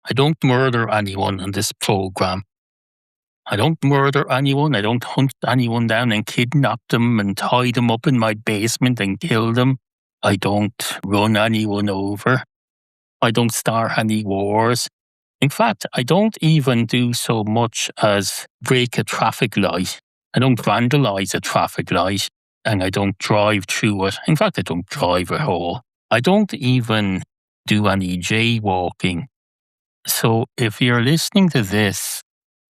I don't murder anyone on this program. I don't murder anyone. I don't hunt anyone down and kidnap them and tie them up in my basement and kill them. I don't run anyone over. I don't start any wars. In fact, I don't even do so much as break a traffic light. I don't vandalize a traffic light, and I don't drive through it. In fact, I don't drive at all. I don't even do any jaywalking. So if you're listening to this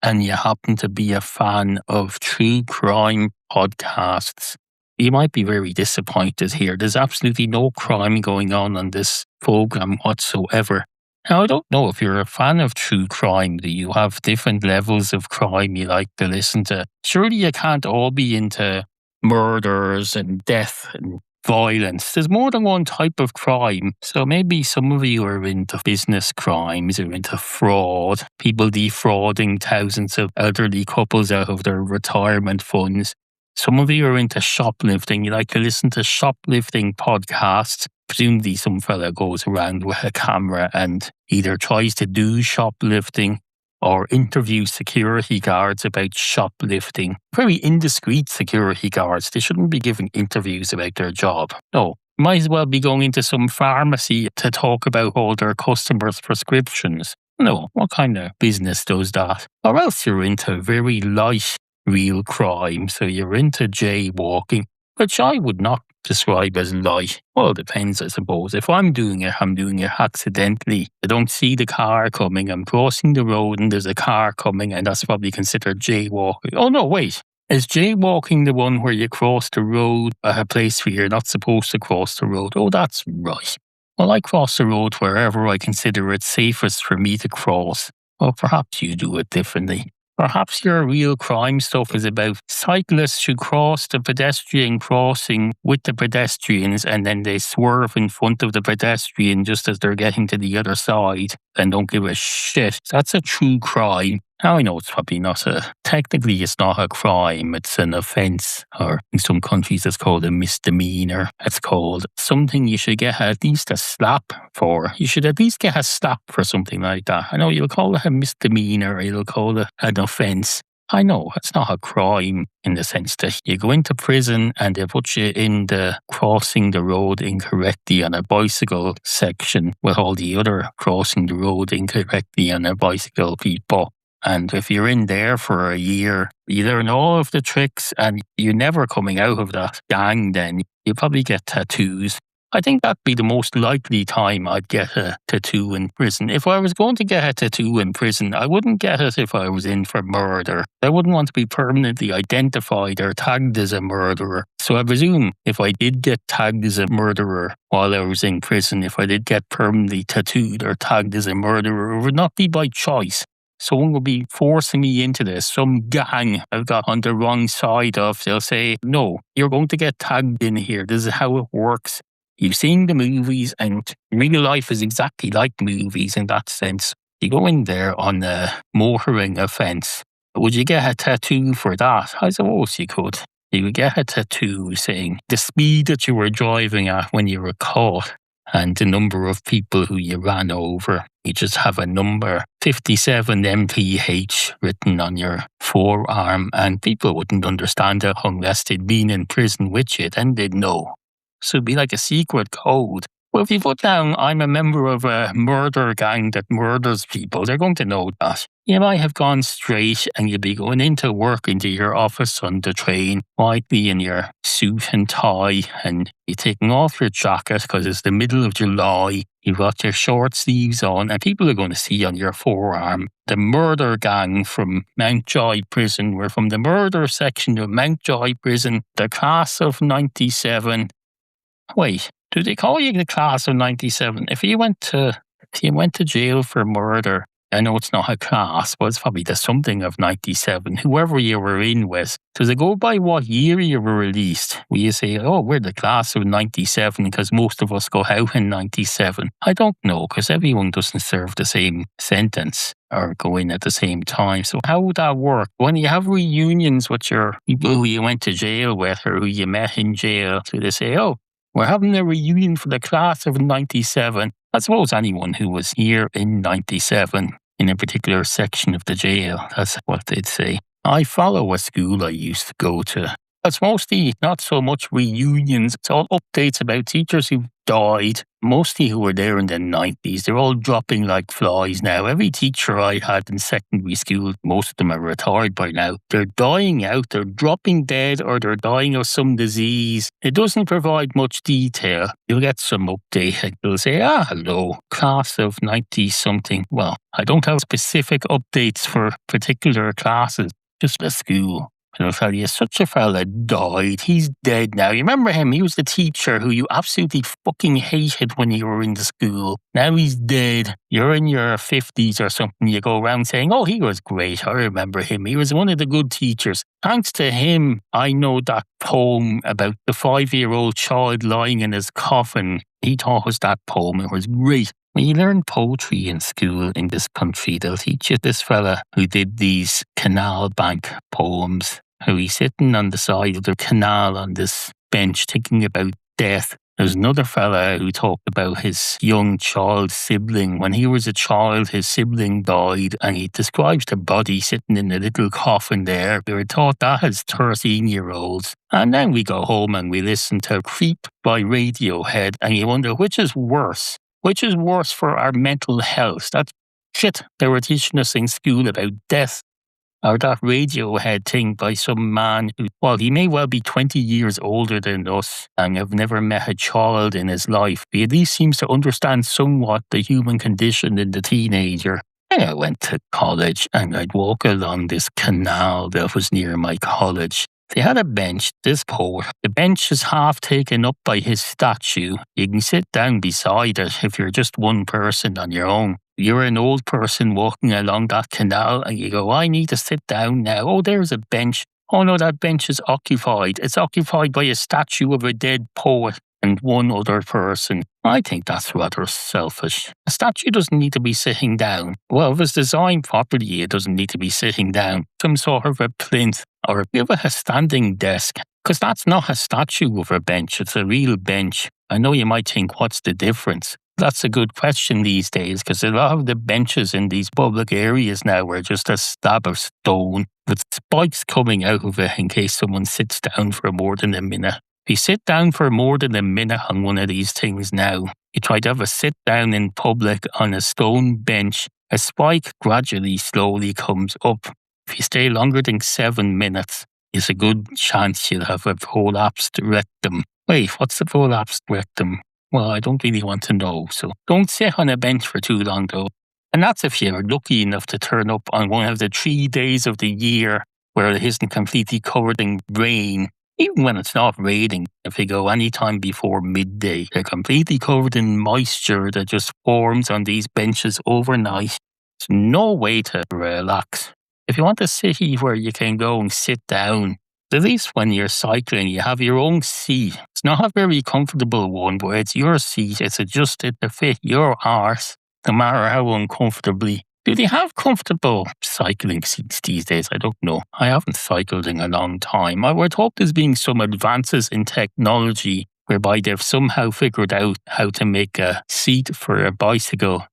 and you happen to be a fan of true crime podcasts, you might be very disappointed here. There's absolutely no crime going on this program whatsoever. Now, I don't know if you're a fan of true crime. Do you have different levels of crime you like to listen to? Surely you can't all be into murders and death and violence. There's more than one type of crime. So maybe some of you are into business crimes or into fraud, people defrauding thousands of elderly couples out of their retirement funds. Some of you are into shoplifting. You like to listen to shoplifting podcasts. Presumably some fella goes around with a camera and either tries to do shoplifting or interviews security guards about shoplifting. Very indiscreet security guards. They shouldn't be giving interviews about their job. No, might as well be going into some pharmacy to talk about all their customers' prescriptions. No, what kind of business does that? Or else you're into very light real crime. So you're into jaywalking, which I would not describe as light. Well, it depends, I suppose. If I'm doing it accidentally. I don't see the car coming. I'm crossing the road and there's a car coming, and that's probably considered jaywalking. Oh, no, wait. Is jaywalking the one where you cross the road at a place where you're not supposed to cross the road? Oh, that's right. Well, I cross the road wherever I consider it safest for me to cross. Well, perhaps you do it differently. Perhaps your real crime stuff is about cyclists who cross the pedestrian crossing with the pedestrians and then they swerve in front of the pedestrian just as they're getting to the other side and don't give a shit. That's a true crime. Now, I know it's probably technically it's not a crime, it's an offence, or in some countries it's called a misdemeanour. It's called something you should get at least a slap for. You should at least get a slap for something like that. I know you'll call it a misdemeanour, you'll call it an offence. I know, it's not a crime in the sense that you go into prison and they put you in the crossing the road incorrectly on a bicycle section with all the other crossing the road incorrectly on a bicycle people. And if you're in there for a year, you learn all of the tricks and you're never coming out of that gang then. You probably get tattoos. I think that'd be the most likely time I'd get a tattoo in prison. If I was going to get a tattoo in prison, I wouldn't get it if I was in for murder. I wouldn't want to be permanently identified or tagged as a murderer. So I presume if I did get tagged as a murderer while I was in prison, if I did get permanently tattooed or tagged as a murderer, it would not be by choice. Someone will be forcing me into this. Some gang I've got on the wrong side of. They'll say, no, you're going to get tagged in here. This is how it works. You've seen the movies and real life is exactly like movies in that sense. You go in there on a motoring offence. Would you get a tattoo for that? I suppose you could. You would get a tattoo saying the speed that you were driving at when you were caught and the number of people who you ran over. You just have a number, 57 mph, written on your forearm, and people wouldn't understand it unless they'd been in prison with you, then they'd know. So it'd be like a secret code. Well, if you put down, I'm a member of a murder gang that murders people, they're going to know that. You might have gone straight and you'd be going into work into your office on the train, might be in your suit and tie, and you're taking off your jacket because it's the middle of July. You've got your short sleeves on, and people are going to see on your forearm the murder gang from Mountjoy Prison. We're from the murder section of Mountjoy Prison, the class of 97. Wait, do they call you the class of 97? If you went to jail for murder, I know it's not a class, but it's probably the something of 97, whoever you were in with. Does it go by what year you were released? Will you say, oh, we're the class of 97 because most of us go out in 97? I don't know, because everyone doesn't serve the same sentence or go in at the same time. So how would that work? When you have reunions with your people who you went to jail with or who you met in jail, so they say, oh, we're having a reunion for the class of 97. I suppose anyone who was here in 97 in a particular section of the jail, that's what they'd say. I follow a school I used to go to. It's mostly not so much reunions, it's all updates about teachers who died, mostly who were there in the 90s. They're all dropping like flies now. Every teacher I had in secondary school, most of them are retired by now, they're dying out, they're dropping dead, or they're dying of some disease. It doesn't provide much detail. You'll get some update. They'll say, hello, class of 90-something. Well, I don't have specific updates for particular classes, just the school. And I'll tell you, such a fella died. He's dead now. You remember him? He was the teacher who you absolutely fucking hated when you were in the school. Now he's dead. You're in your 50s or something. You go around saying, oh, he was great. I remember him. He was one of the good teachers. Thanks to him, I know that poem about the 5-year-old child lying in his coffin. He taught us that poem. It was great. When you learn poetry in school in this country, they'll teach you this fella who did these canal bank poems, how he's sitting on the side of the canal on this bench thinking about death. There's another fella who talked about his young child sibling. When he was a child, his sibling died, and he describes the body sitting in a little coffin there. We were taught that as 13-year-olds. And then we go home and we listen to Creep by Radiohead, and you wonder, which is worse? Which is worse for our mental health? That shit they were teaching us in school about death. Or that Radiohead thing by some man who, well, he may well be 20 years older than us and have never met a child in his life, but at least seems to understand somewhat the human condition in the teenager. And I went to college and I'd walk along this canal that was near my college. They had a bench, this poet. The bench is half taken up by his statue. You can sit down beside it if you're just one person on your own. You're an old person walking along that canal and you go, I need to sit down now. Oh, there's a bench. Oh no, that bench is occupied. It's occupied by a statue of a dead poet and one other person. I think that's rather selfish. A statue doesn't need to be sitting down. Well, if it's designed properly, it doesn't need to be sitting down. Some sort of a plinth or give it a standing desk. Because that's not a statue of a bench, it's a real bench. I know you might think, what's the difference? That's a good question these days, because a lot of the benches in these public areas now are just a slab of stone with spikes coming out of it in case someone sits down for more than a minute. If you sit down for more than a minute on one of these things now, you try to have a sit down in public on a stone bench, a spike gradually, slowly comes up. If you stay longer than 7 minutes, there's a good chance you'll have a prolapsed rectum. Wait, what's a prolapsed rectum? Well, I don't really want to know, so don't sit on a bench for too long though. And that's if you're lucky enough to turn up on one of the 3 days of the year where it isn't completely covered in rain. Even when it's not raining, if you go any time before midday, they're completely covered in moisture that just forms on these benches overnight. There's no way to relax. If you want a city where you can go and sit down, at least when you're cycling, you have your own seat. It's not a very comfortable one, but it's your seat. It's adjusted to fit your arse, no matter how uncomfortably. Do they have comfortable cycling seats these days? I don't know. I haven't cycled in a long time. I were told there's being some advances in technology whereby they've somehow figured out how to make a seat for a bicycle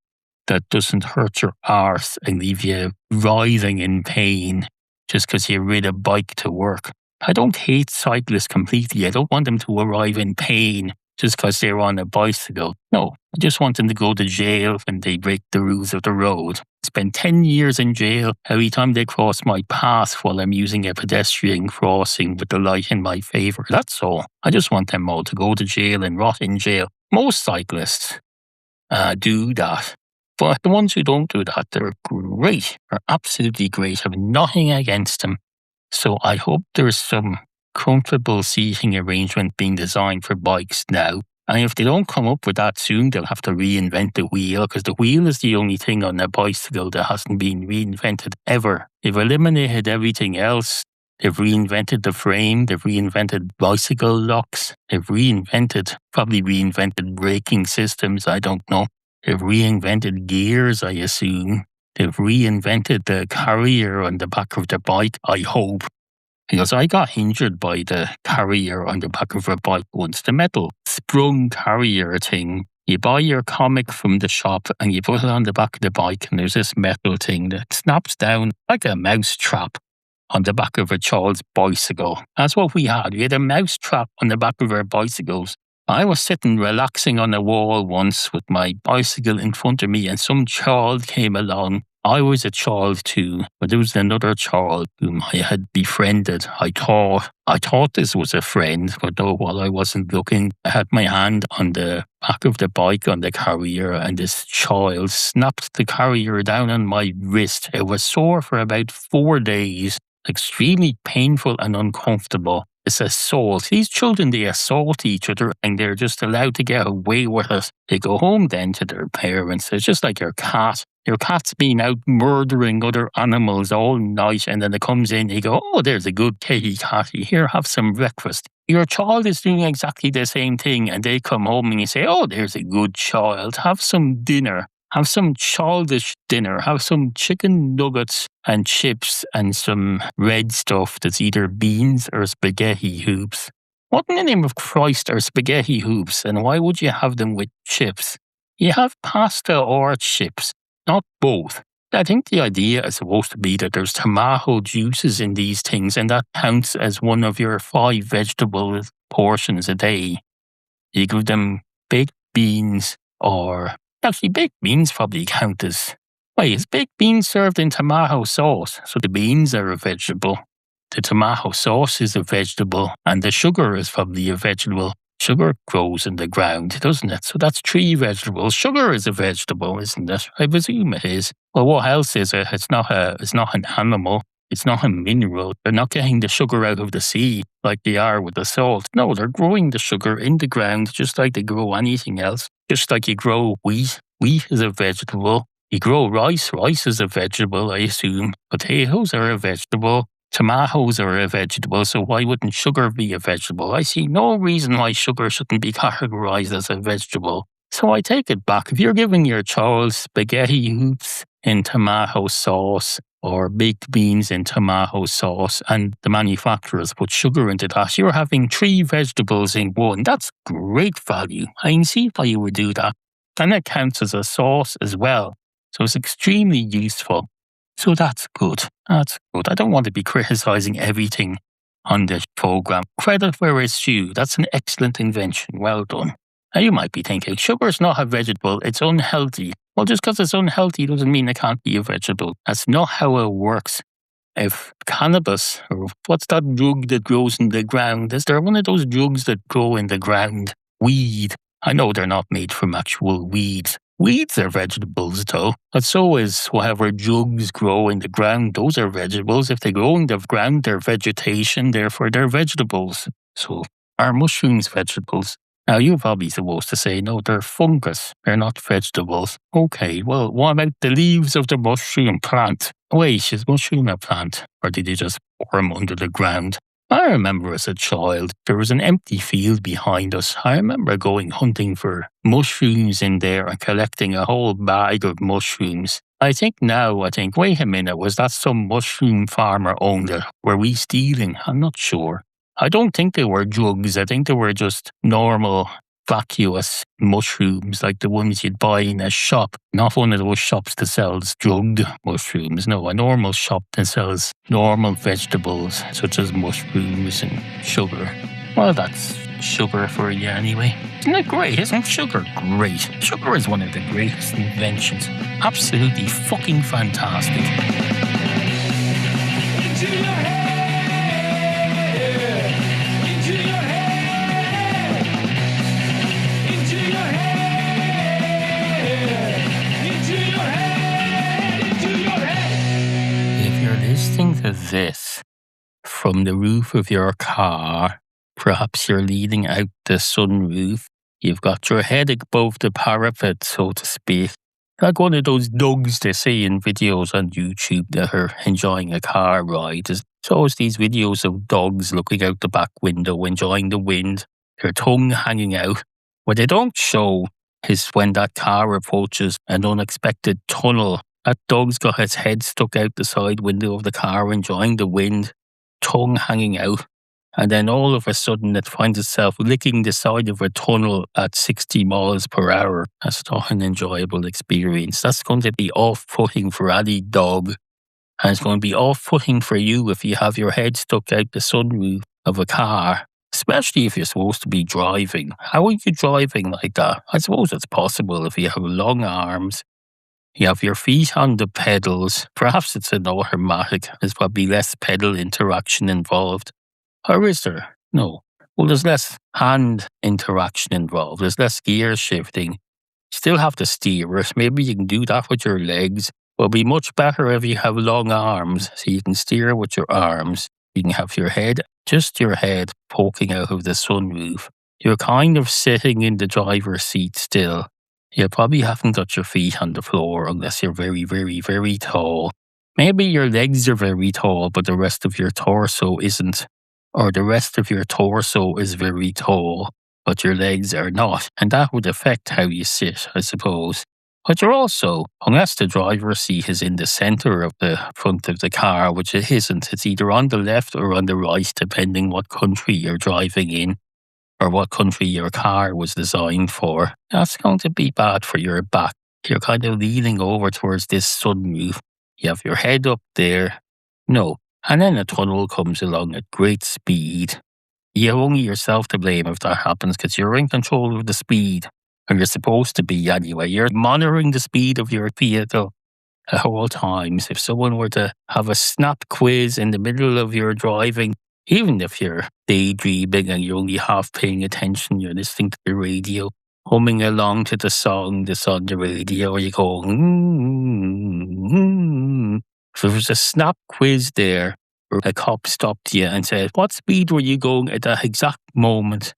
that doesn't hurt your arse and leave you writhing in pain just because you ride a bike to work. I don't hate cyclists completely. I don't want them to arrive in pain just because they're on a bicycle. No, I just want them to go to jail when they break the rules of the road. Spend 10 years in jail every time they cross my path while I'm using a pedestrian crossing with the light in my favour. That's all. I just want them all to go to jail and rot in jail. Most cyclists do that. But the ones who don't do that, they're great. They're absolutely great. I have nothing against them. So I hope there's some comfortable seating arrangement being designed for bikes now. And if they don't come up with that soon, they'll have to reinvent the wheel, because the wheel is the only thing on a bicycle that hasn't been reinvented ever. They've eliminated everything else. They've reinvented the frame. They've reinvented bicycle locks. They've probably reinvented braking systems. I don't know. They've reinvented gears, I assume. They've reinvented the carrier on the back of the bike, I hope. Because I got injured by the carrier on the back of a bike once. The metal sprung carrier thing You buy your comic from the shop and you put it on the back of the bike, and there's this metal thing that snaps down like a mouse trap on the back of a child's bicycle. That's what we had. We had a mouse trap on the back of our bicycles. I was sitting relaxing on a wall once with my bicycle in front of me, and some child came along. I was a child too, but there was another child whom I had befriended. I thought this was a friend, but no, while I wasn't looking, I had my hand on the back of the bike on the carrier, and this child snapped the carrier down on my wrist. It was sore for about 4 days, extremely painful and uncomfortable. It's assault. These children, they assault each other and they're just allowed to get away with it. They go home then to their parents. It's just like your cat. Your cat's been out murdering other animals all night, and then it comes in, you go, oh, there's a good kitty catty. Here, have some breakfast. Your child is doing exactly the same thing, and they come home and you say, oh, there's a good child. Have some dinner. Have some childish dinner. Have some chicken nuggets and chips and some red stuff that's either beans or spaghetti hoops. What in the name of Christ are spaghetti hoops, and why would you have them with chips? You have pasta or chips, not both. I think the idea is supposed to be that there's tomato juices in these things, and that counts as one of your 5 vegetable portions a day. You give them baked beans or... Actually, baked beans probably count as... Wait, is baked beans served in tomato sauce? So the beans are a vegetable. The tomato sauce is a vegetable. And the sugar is probably a vegetable. Sugar grows in the ground, doesn't it? So that's 3 vegetables. Sugar is a vegetable, isn't it? I presume it is. Well, what else is it? It's not an animal. It's not a mineral. They're not getting the sugar out of the sea like they are with the salt. No, they're growing the sugar in the ground just like they grow anything else. Just like you grow wheat. Wheat is a vegetable. You grow rice. Rice is a vegetable, I assume. Potatoes are a vegetable. Tomatoes are a vegetable, so why wouldn't sugar be a vegetable? I see no reason why sugar shouldn't be categorized as a vegetable. So I take it back. If you're giving your child spaghetti hoops in tomato sauce or baked beans in tomato sauce and the manufacturers put sugar into that, you're having 3 vegetables in one. That's great value. I can see why you would do that. And it counts as a sauce as well. So it's extremely useful. So that's good. That's good. I don't want to be criticizing everything on this program. Credit where it's due. That's an excellent invention. Well done. Now you might be thinking, sugar is not a vegetable. It's unhealthy. Well, just because it's unhealthy doesn't mean it can't be a vegetable. That's not how it works. If cannabis, or what's that drug that grows in the ground? Is there one of those drugs that grow in the ground? Weed. I know they're not made from actual weeds. Weeds are vegetables, though. But so is whatever drugs grow in the ground. Those are vegetables. If they grow in the ground, they're vegetation. Therefore, they're vegetables. So are mushrooms vegetables? Now, you're probably supposed to say, no, they're fungus. They're not vegetables. Okay, well, what about the leaves of the mushroom plant? Wait, is mushroom a plant? Or did they just pour them under the ground? I remember as a child, there was an empty field behind us. I remember going hunting for mushrooms in there and collecting a whole bag of mushrooms. I think, wait a minute, was that some mushroom farmer owned it? Were we stealing? I'm not sure. I don't think they were drugs. I think they were just normal vacuous mushrooms like the ones you'd buy in a shop. Not one of those shops that sells drugged mushrooms. No, a normal shop that sells normal vegetables such as mushrooms and sugar. Well, that's sugar for you anyway. Isn't it great? Isn't sugar great? Sugar is one of the greatest inventions. Absolutely fucking fantastic. Into your head. Listening to this from the roof of your car, perhaps you're leaning out the sunroof, you've got your head above the parapet, so to speak, like one of those dogs they see in videos on YouTube that are enjoying a car ride. There's always these videos of dogs looking out the back window, enjoying the wind, their tongue hanging out. What they don't show is when that car approaches an unexpected tunnel. That dog's got his head stuck out the side window of the car, enjoying the wind, tongue hanging out. And then all of a sudden it finds itself licking the side of a tunnel at 60 miles per hour. That's not an enjoyable experience. That's going to be off-putting for any dog. And it's going to be off-putting for you if you have your head stuck out the sunroof of a car, especially if you're supposed to be driving. How are you driving like that? I suppose it's possible if you have long arms, you have your feet on the pedals. Perhaps it's an automatic. There's probably less pedal interaction involved. Or is there? No. Well, there's less hand interaction involved. There's less gear shifting. Still have to steer it. Maybe you can do that with your legs. It'll be much better if you have long arms, so you can steer with your arms. You can have your head, just your head, poking out of the sunroof. You're kind of sitting in the driver's seat still. You probably haven't got your feet on the floor unless you're very, very, very tall. Maybe your legs are very tall, but the rest of your torso isn't. Or the rest of your torso is very tall, but your legs are not. And that would affect how you sit, I suppose. But you're also, unless the driver's seat is in the centre of the front of the car, which it isn't, it's either on the left or on the right, depending what country you're driving in or what country your car was designed for. That's going to be bad for your back. You're kind of leaning over towards this sunroof. You have your head up there. No. And then a tunnel comes along at great speed. You have only yourself to blame if that happens because you're in control of the speed. Or you're supposed to be anyway. You're monitoring the speed of your vehicle at all times. If someone were to have a snap quiz in the middle of your driving, even if you're daydreaming and you're only half paying attention, you're listening to the radio, humming along to the song that's on the radio, or you go, If there was a snap quiz there, or a cop stopped you and said, what speed were you going at that exact moment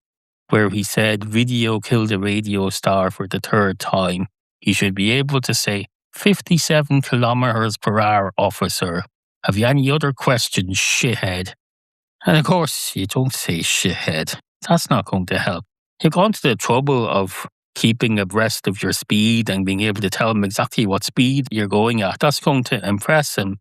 where he said video killed a radio star for the third time? You should be able to say, 57 kilometers per hour, officer. Have you any other questions, shithead? And of course, you don't say shithead. That's not going to help. You've gone to the trouble of keeping abreast of your speed and being able to tell him exactly what speed you're going at. That's going to impress him.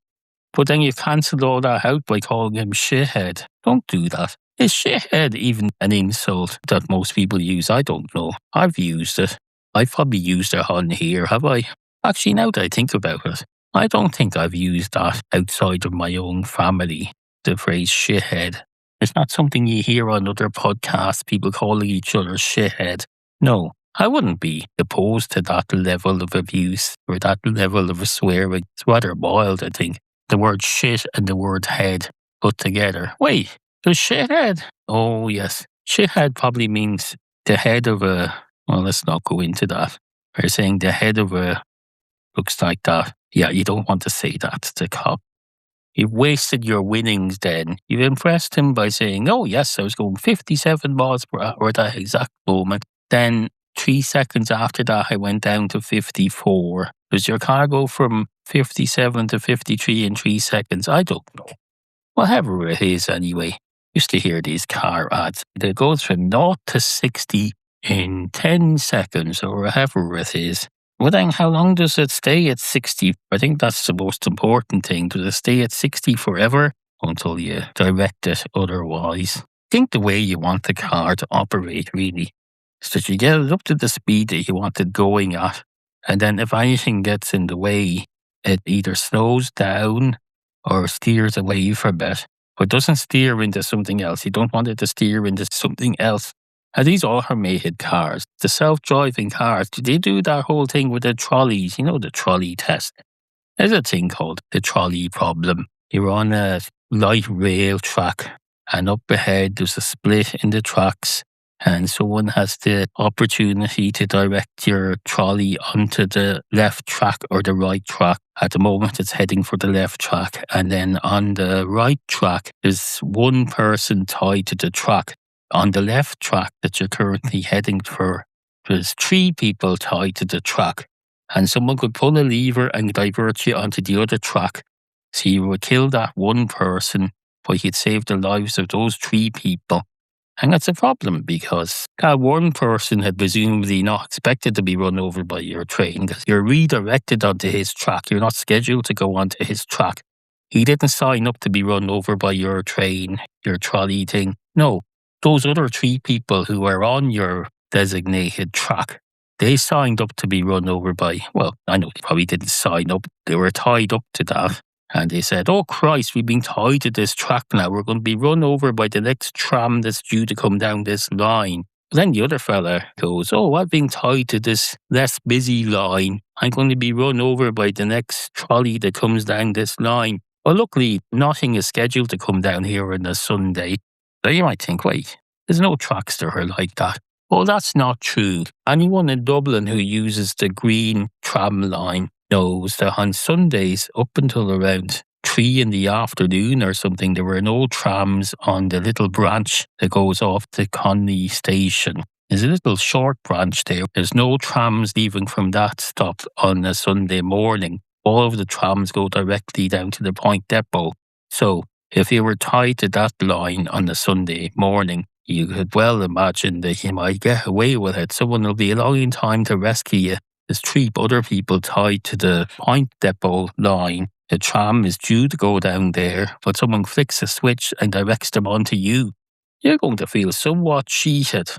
But then you've cancelled all that out by calling him shithead. Don't do that. Is shithead even an insult that most people use? I don't know. I've used it. I've probably used it on here, have I? Actually, now that I think about it, I don't think I've used that outside of my own family, the phrase shithead. It's not something you hear on other podcasts, people calling each other shithead. No, I wouldn't be opposed to that level of abuse or that level of swearing. It's rather mild, I think. The word shit and the word head put together. Wait, does shithead? Oh, yes. Shithead probably means the head of a... Well, let's not go into that. We're saying the head of a... Looks like that. Yeah, you don't want to say that to the cop. You've wasted your winnings then. You've impressed him by saying, oh, yes, I was going 57 miles per hour at that exact moment. Then 3 seconds after that, I went down to 54. Does your car go from 57 to 53 in 3 seconds? I don't know. Whatever it is anyway. Used to hear these car ads. It goes from 0 to 60 in 10 seconds or whatever it is. Well then, how long does it stay at 60? I think that's the most important thing. Does it stay at 60 forever until you direct it otherwise? I think the way you want the car to operate really is that you get it up to the speed that you want it going at. And then if anything gets in the way, it either slows down or steers away from it. But doesn't steer into something else. You don't want it to steer into something else. And these automated cars, the self-driving cars, they do that whole thing with the trolleys. You know, the trolley test. There's a thing called the trolley problem. You're on a light rail track and up ahead there's a split in the tracks and someone has the opportunity to direct your trolley onto the left track or the right track. At the moment it's heading for the left track, and then on the right track there's one person tied to the track. On the left track that you're currently heading for, there's 3 people tied to the track, and someone could pull a lever and divert you onto the other track. So you would kill that one person, but you'd save the lives of those 3 people. And that's a problem because that one person had presumably not expected to be run over by your train because you're redirected onto his track. You're not scheduled to go onto his track. He didn't sign up to be run over by your train, your trolley thing. No, those other three people who were on your designated track, they signed up to be run over by, well, I know they probably didn't sign up. They were tied up to that. And they said, oh Christ, we've been tied to this track now. We're going to be run over by the next tram that's due to come down this line. But then the other fella goes, oh, I've been tied to this less busy line. I'm going to be run over by the next trolley that comes down this line. Well, luckily, nothing is scheduled to come down here on a Sunday. So you might think, wait, there's no tracks that are like that. Well, that's not true. Anyone in Dublin who uses the green tram line knows that on Sundays, up until around 3 in the afternoon or something, there were no trams on the little branch that goes off to Conley station. There's a little short branch there. There's no trams leaving from that stop on a Sunday morning. All of the trams go directly down to the Point Depot. So if you were tied to that line on a Sunday morning, you could well imagine that you might get away with it. Someone will be allowing time to rescue you. There's 3 other people tied to the Point Depot line. The tram is due to go down there, but someone flicks a switch and directs them onto you. You're going to feel somewhat cheated.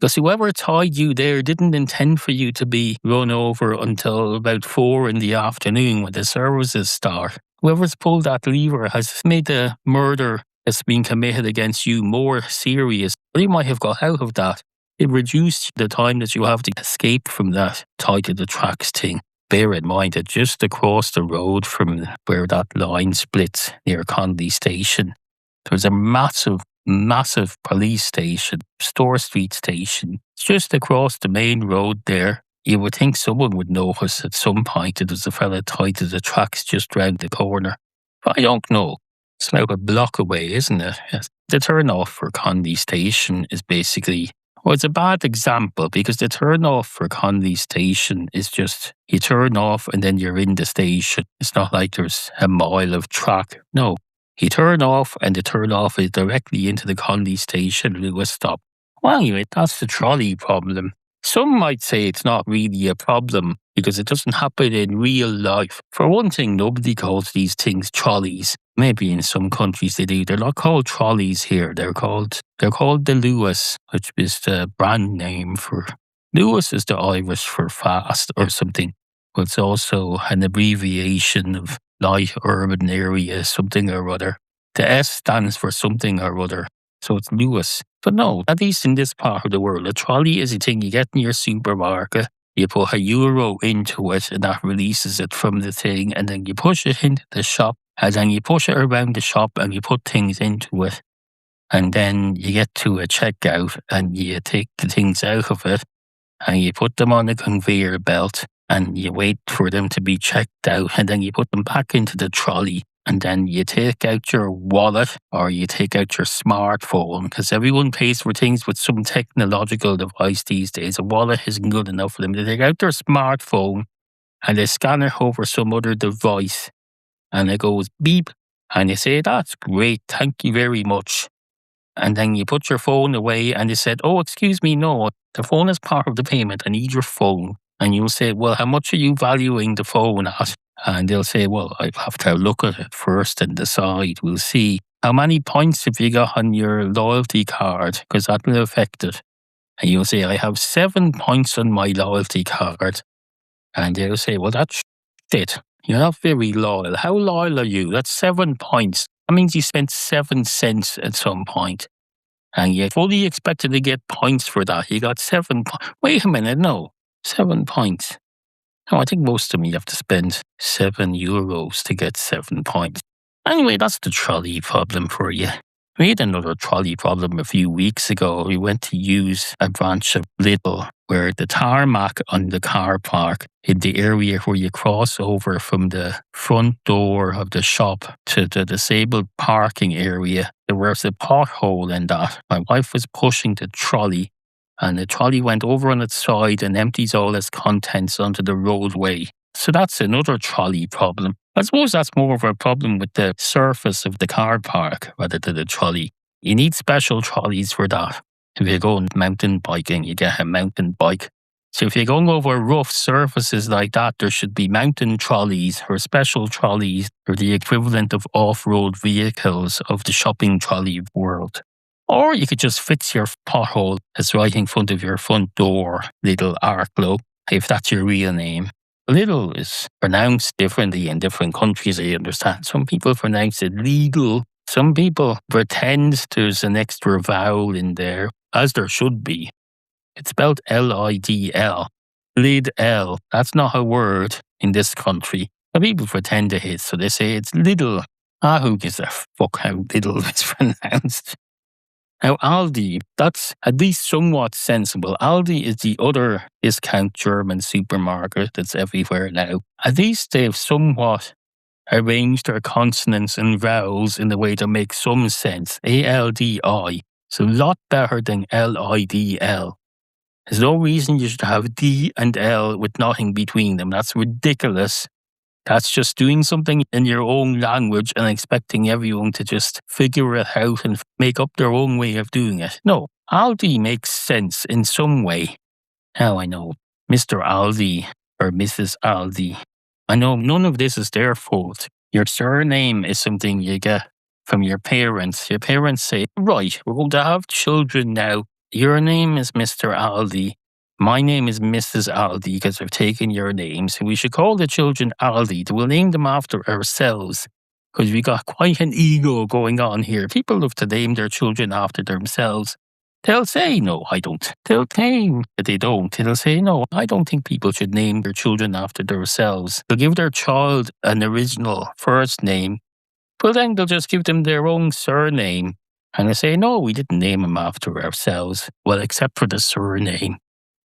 Because whoever tied you there didn't intend for you to be run over until about 4 in the afternoon when the services start. Whoever's pulled that lever has made the murder that's been committed against you more serious. But you might have got out of that. It reduced the time that you have to escape from that tied to the tracks thing. Bear in mind that just across the road from where that line splits near Conley Station, there's a massive police station, Store Street station. It's just across the main road there. You would think someone would notice at some point that there's a fella tied to the tracks just round the corner. But I don't know. It's about a block away, isn't it? Yes. The turn off for Conley Station is basically, well, it's a bad example because the turn off for Conley Station is just you turn off and then you're in the station. It's not like there's a mile of track. No. You turn off and the turn off is directly into the Conley Station Lewis stop. Well, anyway, that's the trolley problem. Some might say it's not really a problem because it doesn't happen in real life. For one thing, nobody calls these things trolleys. Maybe in some countries they do. They're not called trolleys here. They're called the Lewis, which is the brand name for... Lewis is the Irish for fast or something. But it's also an abbreviation of light urban area, something or other. The S stands for something or other. So it's Lewis. But no, at least in this part of the world, a trolley is a thing you get in your supermarket. You put €1 into it and that releases it from the thing. And then you push it into the shop. And then you push it around the shop and you put things into it. And then you get to a checkout and you take the things out of it. And you put them on a conveyor belt. And you wait for them to be checked out. And then you put them back into the trolley. And then you take out your wallet or you take out your smartphone because everyone pays for things with some technological device these days. A wallet isn't good enough for them. They take out their smartphone and they scan it over some other device and it goes beep and you say, that's great, thank you very much. And then you put your phone away and they said, oh, excuse me, no, the phone is part of the payment. I need your phone. And you'll say, well, how much are you valuing the phone at? And they'll say, well, I have to look at it first and decide. We'll see. How many points have you got on your loyalty card? Because that will affect it. And you'll say, I have 7 points on my loyalty card. And they'll say, well, that's it. You're not very loyal. How loyal are you? That's 7 points. That means you spent 7 cents at some point. And you fully expected to get points for that. You got 7 points. Wait a minute, no. 7 points. No, I think most of them you have to spend €7 to get 7 points. Anyway, that's the trolley problem for you. We had another trolley problem a few weeks ago. We went to use a branch of Lidl where the tarmac on the car park in the area where you cross over from the front door of the shop to the disabled parking area, there was a pothole in that. My wife was pushing the trolley and the trolley went over on its side and empties all its contents onto the roadway. So that's another trolley problem. I suppose that's more of a problem with the surface of the car park rather than the trolley. You need special trolleys for that. If you're going mountain biking, you get a mountain bike. So if you're going over rough surfaces like that, there should be mountain trolleys or special trolleys or the equivalent of off-road vehicles of the shopping trolley world. Or you could just fix your pothole that's right in front of your front door, Lidl Arklow, if that's your real name. Lidl is pronounced differently in different countries, I understand. Some people pronounce it legal. Some people pretend there's an extra vowel in there, as there should be. It's spelled Lidl. Lidl. That's not a word in this country. Some people pretend it is, so they say it's Lidl. Who gives a fuck how Lidl is pronounced? Now, Aldi, that's at least somewhat sensible. Aldi is the other discount German supermarket that's everywhere now. At least they've somewhat arranged their consonants and vowels in a way to make some sense. ALDI. It's a lot better than LIDL. There's no reason you should have D and L with nothing between them. That's ridiculous. That's just doing something in your own language and expecting everyone to just figure it out and make up their own way of doing it. No, Aldi makes sense in some way. Now I know, Mr. Aldi or Mrs. Aldi. I know none of this is their fault. Your surname is something you get from your parents. Your parents say, right, we're going to have children now. Your name is Mr. Aldi. My name is Mrs. Aldi because I've taken your name. So we should call the children Aldi. We'll name them after ourselves because we got quite an ego going on here. People love to name their children after themselves. They'll say, no, I don't. They'll claim that they don't. They'll say, no, I don't think people should name their children after themselves. They'll give their child an original first name, but then they'll just give them their own surname. And they say, no, we didn't name him after ourselves. Well, except for the surname,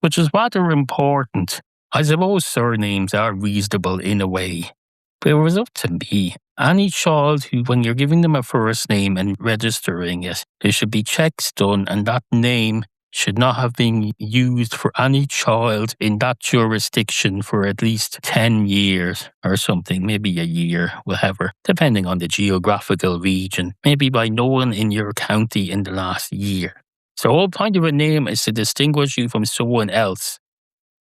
which is rather important. I suppose surnames are reasonable in a way. But it was up to me. Any child who, when you're giving them a first name and registering it, there should be checks done and that name should not have been used for any child in that jurisdiction for at least 10 years or something, maybe a year, whatever, depending on the geographical region, maybe by no one in your county in the last year. So the whole point of a name is to distinguish you from someone else.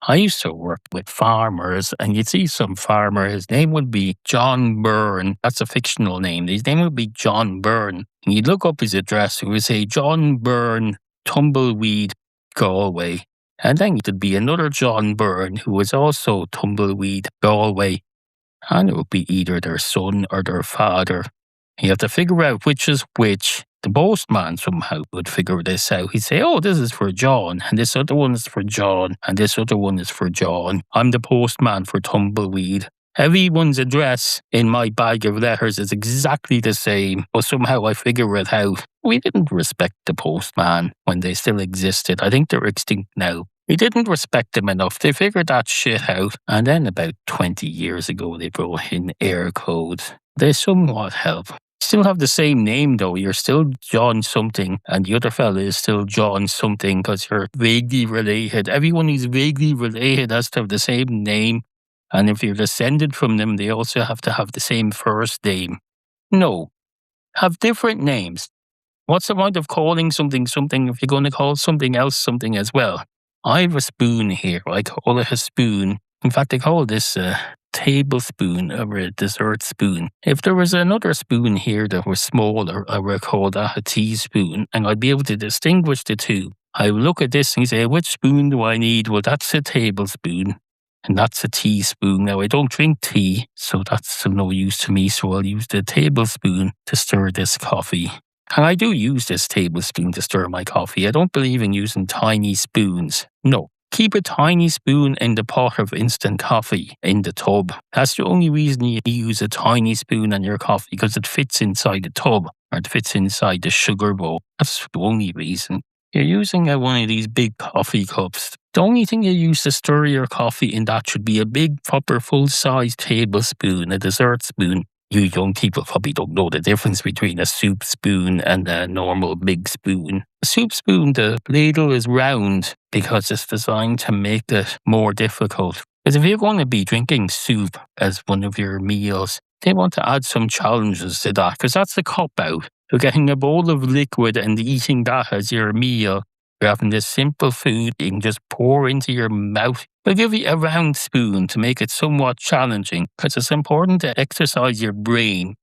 I used to work with farmers, and you'd see some farmer, his name would be John Byrne. That's a fictional name. His name would be John Byrne. And you'd look up his address, it would say John Byrne, Tumbleweed, Galway. And then there'd be another John Byrne who was also Tumbleweed, Galway. And it would be either their son or their father. You have to figure out which is which. The postman somehow would figure this out. He'd say, oh, this is for John, and this other one is for John, and this other one is for John. I'm the postman for Tumbleweed. Everyone's address in my bag of letters is exactly the same, but somehow I figure it out. We didn't respect the postman when they still existed. I think they're extinct now. We didn't respect them enough. They figured that shit out. And then about 20 years ago, they brought in air codes. They somewhat help. Still have the same name though. You're still John something, and the other fella is still John something because you're vaguely related. Everyone who's vaguely related has to have the same name, and if you're descended from them, they also have to have the same first name. No, have different names. What's the point of calling something something if you're going to call something else something as well? I have a spoon here. I call it a spoon. In fact, I call this a tablespoon or a dessert spoon. If there was another spoon here that was smaller, I would call that a teaspoon, and I'd be able to distinguish the two. I would look at this and say, which spoon do I need? Well, that's a tablespoon, and that's a teaspoon. Now, I don't drink tea, so that's of no use to me, so I'll use the tablespoon to stir this coffee. And I do use this tablespoon to stir my coffee. I don't believe in using tiny spoons. No. Keep a tiny spoon in the pot of instant coffee in the tub. That's the only reason you use a tiny spoon on your coffee, because it fits inside the tub or it fits inside the sugar bowl. That's the only reason. You're using one of these big coffee cups. The only thing you use to stir your coffee in that should be a big, proper, full-size tablespoon, a dessert spoon. You young people probably don't know the difference between a soup spoon and a normal big spoon. A soup spoon, the ladle is round because it's designed to make it more difficult. Because if you're going to be drinking soup as one of your meals, they want to add some challenges to that, because that's a cop-out. You're getting a bowl of liquid and eating that as your meal. You're having this simple food you can just pour into your mouth. They'll give you a round spoon to make it somewhat challenging, because it's important to exercise your brain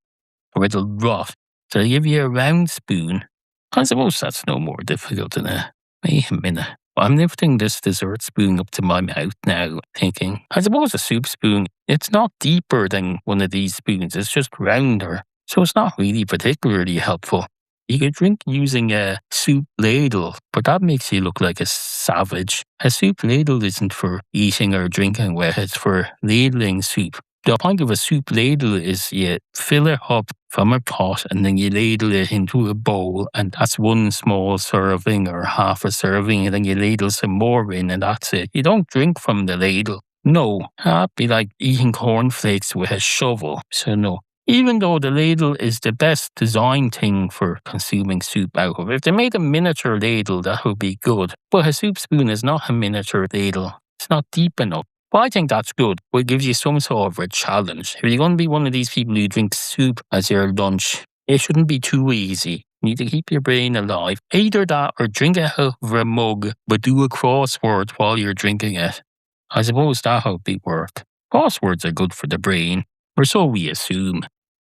or it'll rot. So they'll give you a round spoon I suppose that's no more difficult than a wait a minute. I'm lifting this dessert spoon up to my mouth now, thinking, I suppose a soup spoon, it's not deeper than one of these spoons, it's just rounder. So it's not really particularly helpful. You could drink using a soup ladle, but that makes you look like a savage. A soup ladle isn't for eating or drinking with, it's for ladling soup. The point of a soup ladle is you fill it up from a pot and then you ladle it into a bowl, and that's one small serving or half a serving, and then you ladle some more in and that's it. You don't drink from the ladle. No, that'd be like eating cornflakes with a shovel. So no. Even though the ladle is the best design thing for consuming soup out of, if they made a miniature ladle, that would be good. But a soup spoon is not a miniature ladle. It's not deep enough. But I think that's good. It gives you some sort of a challenge. If you're going to be one of these people who drink soup as your lunch, it shouldn't be too easy. You need to keep your brain alive. Either that or drink it out of a mug, but do a crossword while you're drinking it. I suppose that would be work. Crosswords are good for the brain, or so we assume.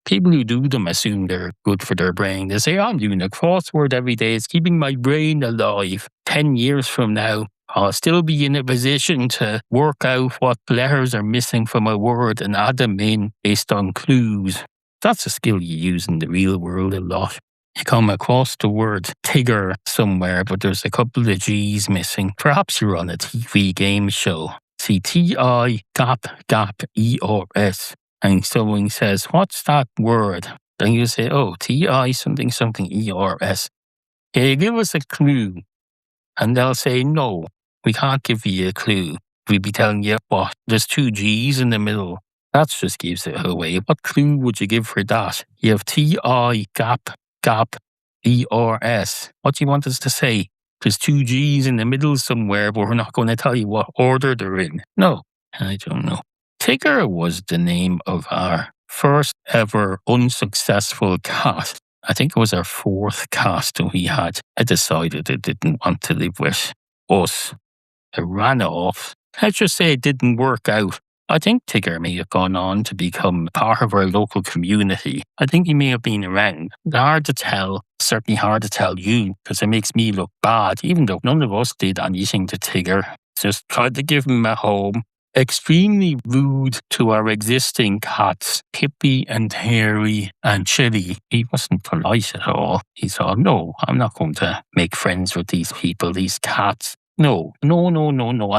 People who do them assume they're good for their brain. They say, I'm doing a crossword every day. It's keeping my brain alive. 10 years from now, I'll still be in a position to work out what letters are missing from a word and add them in based on clues. That's a skill you use in the real world a lot. You come across the word Tigger somewhere, but there's a couple of G's missing. Perhaps you're on a TV game show. See T-I, gap, E-R-S. And someone says, what's that word? Then you say, oh, T-I something E-R-S. Can you give us a clue? And they'll say, no, we can't give you a clue. We'd be telling you, what, there's 2 G's in the middle. That just gives it away. What clue would you give for that? You have T-I, gap, E-R-S. What do you want us to say? There's 2 G's in the middle somewhere, but we're not going to tell you what order they're in. No, I don't know. Tigger was the name of our first ever unsuccessful cat. I think it was our 4th cat that we had. I decided it didn't want to live with us. It ran off. Let's just say it didn't work out. I think Tigger may have gone on to become part of our local community. I think he may have been around. It's hard to tell. Certainly hard to tell you, because it makes me look bad, even though none of us did anything to Tigger. Just tried to give him a home. Extremely rude to our existing cats, Pippi and Harry and Chili. He wasn't polite at all. He thought, no, I'm not going to make friends with these people, these cats. No, I'm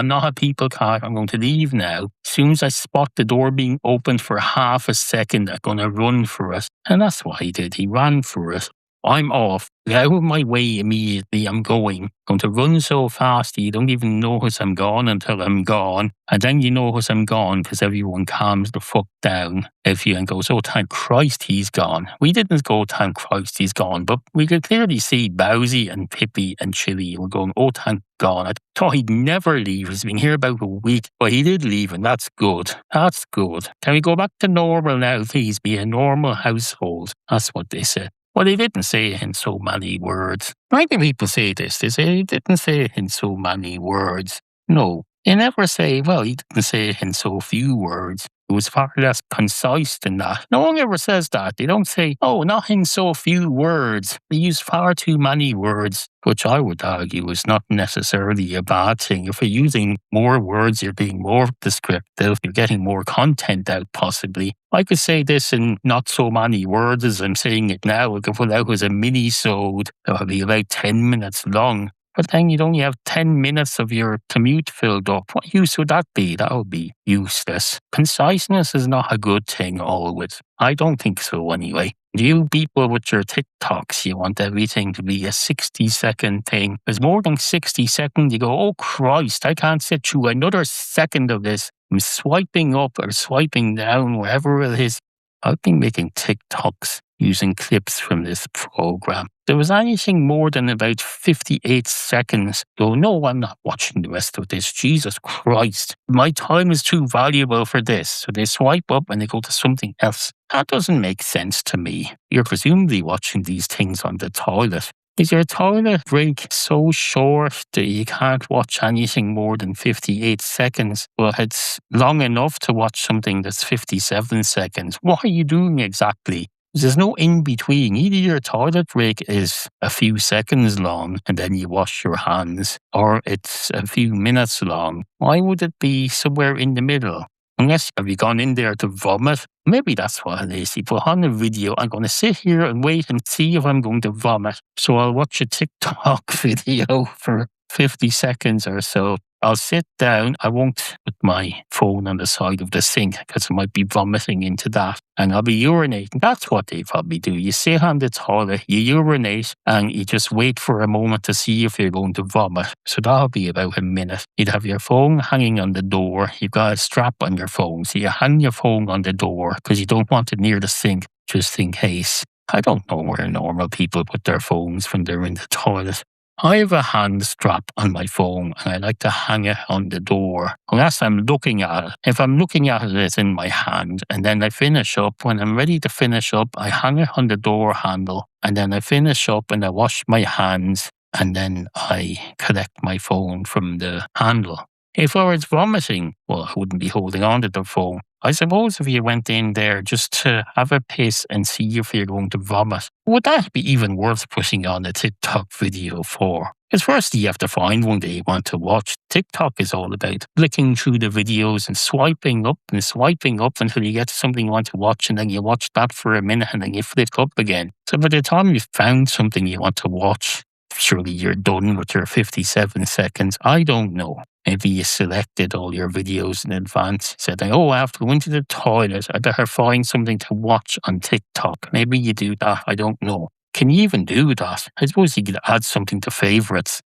not a people cat. I'm going to leave now. As soon as I spot the door being opened for half a second, I'm going to run for it. And that's what he did. He ran for it. I'm off. Get out of my way immediately. I'm going to run so fast you don't even notice I'm gone until I'm gone. And then you notice I'm gone because everyone calms the fuck down if you and goes, oh, thank Christ he's gone. We didn't go, thank Christ he's gone, but we could clearly see Bowsy and Pippi and Chili were going, oh, thank God. I thought he'd never leave. He's been here about a week, but he did leave, and that's good. That's good. Can we go back to normal now, please? Be a normal household. That's what they said. Well, they didn't say it in so many words. Why do people say this? They say he didn't say it in so many words. No, they never say, well, he didn't say it in so few words. It was far less concise than that. No one ever says that. They don't say, oh, not in so few words. They use far too many words, which I would argue is not necessarily a bad thing. If you're using more words, you're being more descriptive, you're getting more content out possibly. I could say this in not so many words as I'm saying it now. I could put out as a mini-sode that would be about 10 minutes long. But then you'd only have 10 minutes of your commute filled up. What use would that be? That would be useless. Conciseness is not a good thing always. I don't think so anyway. You people with your TikToks, you want everything to be a 60-second thing. There's more than 60 seconds. You go, oh Christ, I can't sit through another second of this. I'm swiping up or swiping down, wherever it is. I've been making TikToks using clips from this program. There was anything more than about 58 seconds. Go, no, I'm not watching the rest of this. Jesus Christ. My time is too valuable for this. So they swipe up and they go to something else. That doesn't make sense to me. You're presumably watching these things on the toilet. Is your toilet break so short that you can't watch anything more than 58 seconds? Well, it's long enough to watch something that's 57 seconds. What are you doing exactly? There's no in between. Either your toilet break is a few seconds long and then you wash your hands, or it's a few minutes long. Why would it be somewhere in the middle? Unless have you gone in there to vomit? Maybe that's what it is. You put on a video. I'm going to sit here and wait and see if I'm going to vomit. So I'll watch a TikTok video for 50 seconds or so. I'll sit down. I won't put my phone on the side of the sink because I might be vomiting into that. And I'll be urinating. That's what they probably do. You sit on the toilet, you urinate, and you just wait for a moment to see if you're going to vomit. So that'll be about a minute. You'd have your phone hanging on the door. You've got a strap on your phone. So you hang your phone on the door because you don't want it near the sink just in case. I don't know where normal people put their phones when they're in the toilet. I have a hand strap on my phone and I like to hang it on the door unless I'm looking at it. If I'm looking at it, it's in my hand, and then I finish up. When I'm ready to finish up, I hang it on the door handle, and then I finish up and I wash my hands, and then I collect my phone from the handle. If I was vomiting, well, I wouldn't be holding on to the phone. I suppose if you went in there just to have a piss and see if you're going to vomit, would that be even worth putting on a TikTok video for? Because first you have to find one that you want to watch. TikTok is all about flicking through the videos and swiping up until you get to something you want to watch, and then you watch that for a minute and then you flick up again. So by the time you've found something you want to watch, surely you're done with your 57 seconds. I don't know. Maybe you selected all your videos in advance. Said, I have to go into the toilet. I better find something to watch on TikTok. Maybe you do that. I don't know. Can you even do that? I suppose you could add something to favourites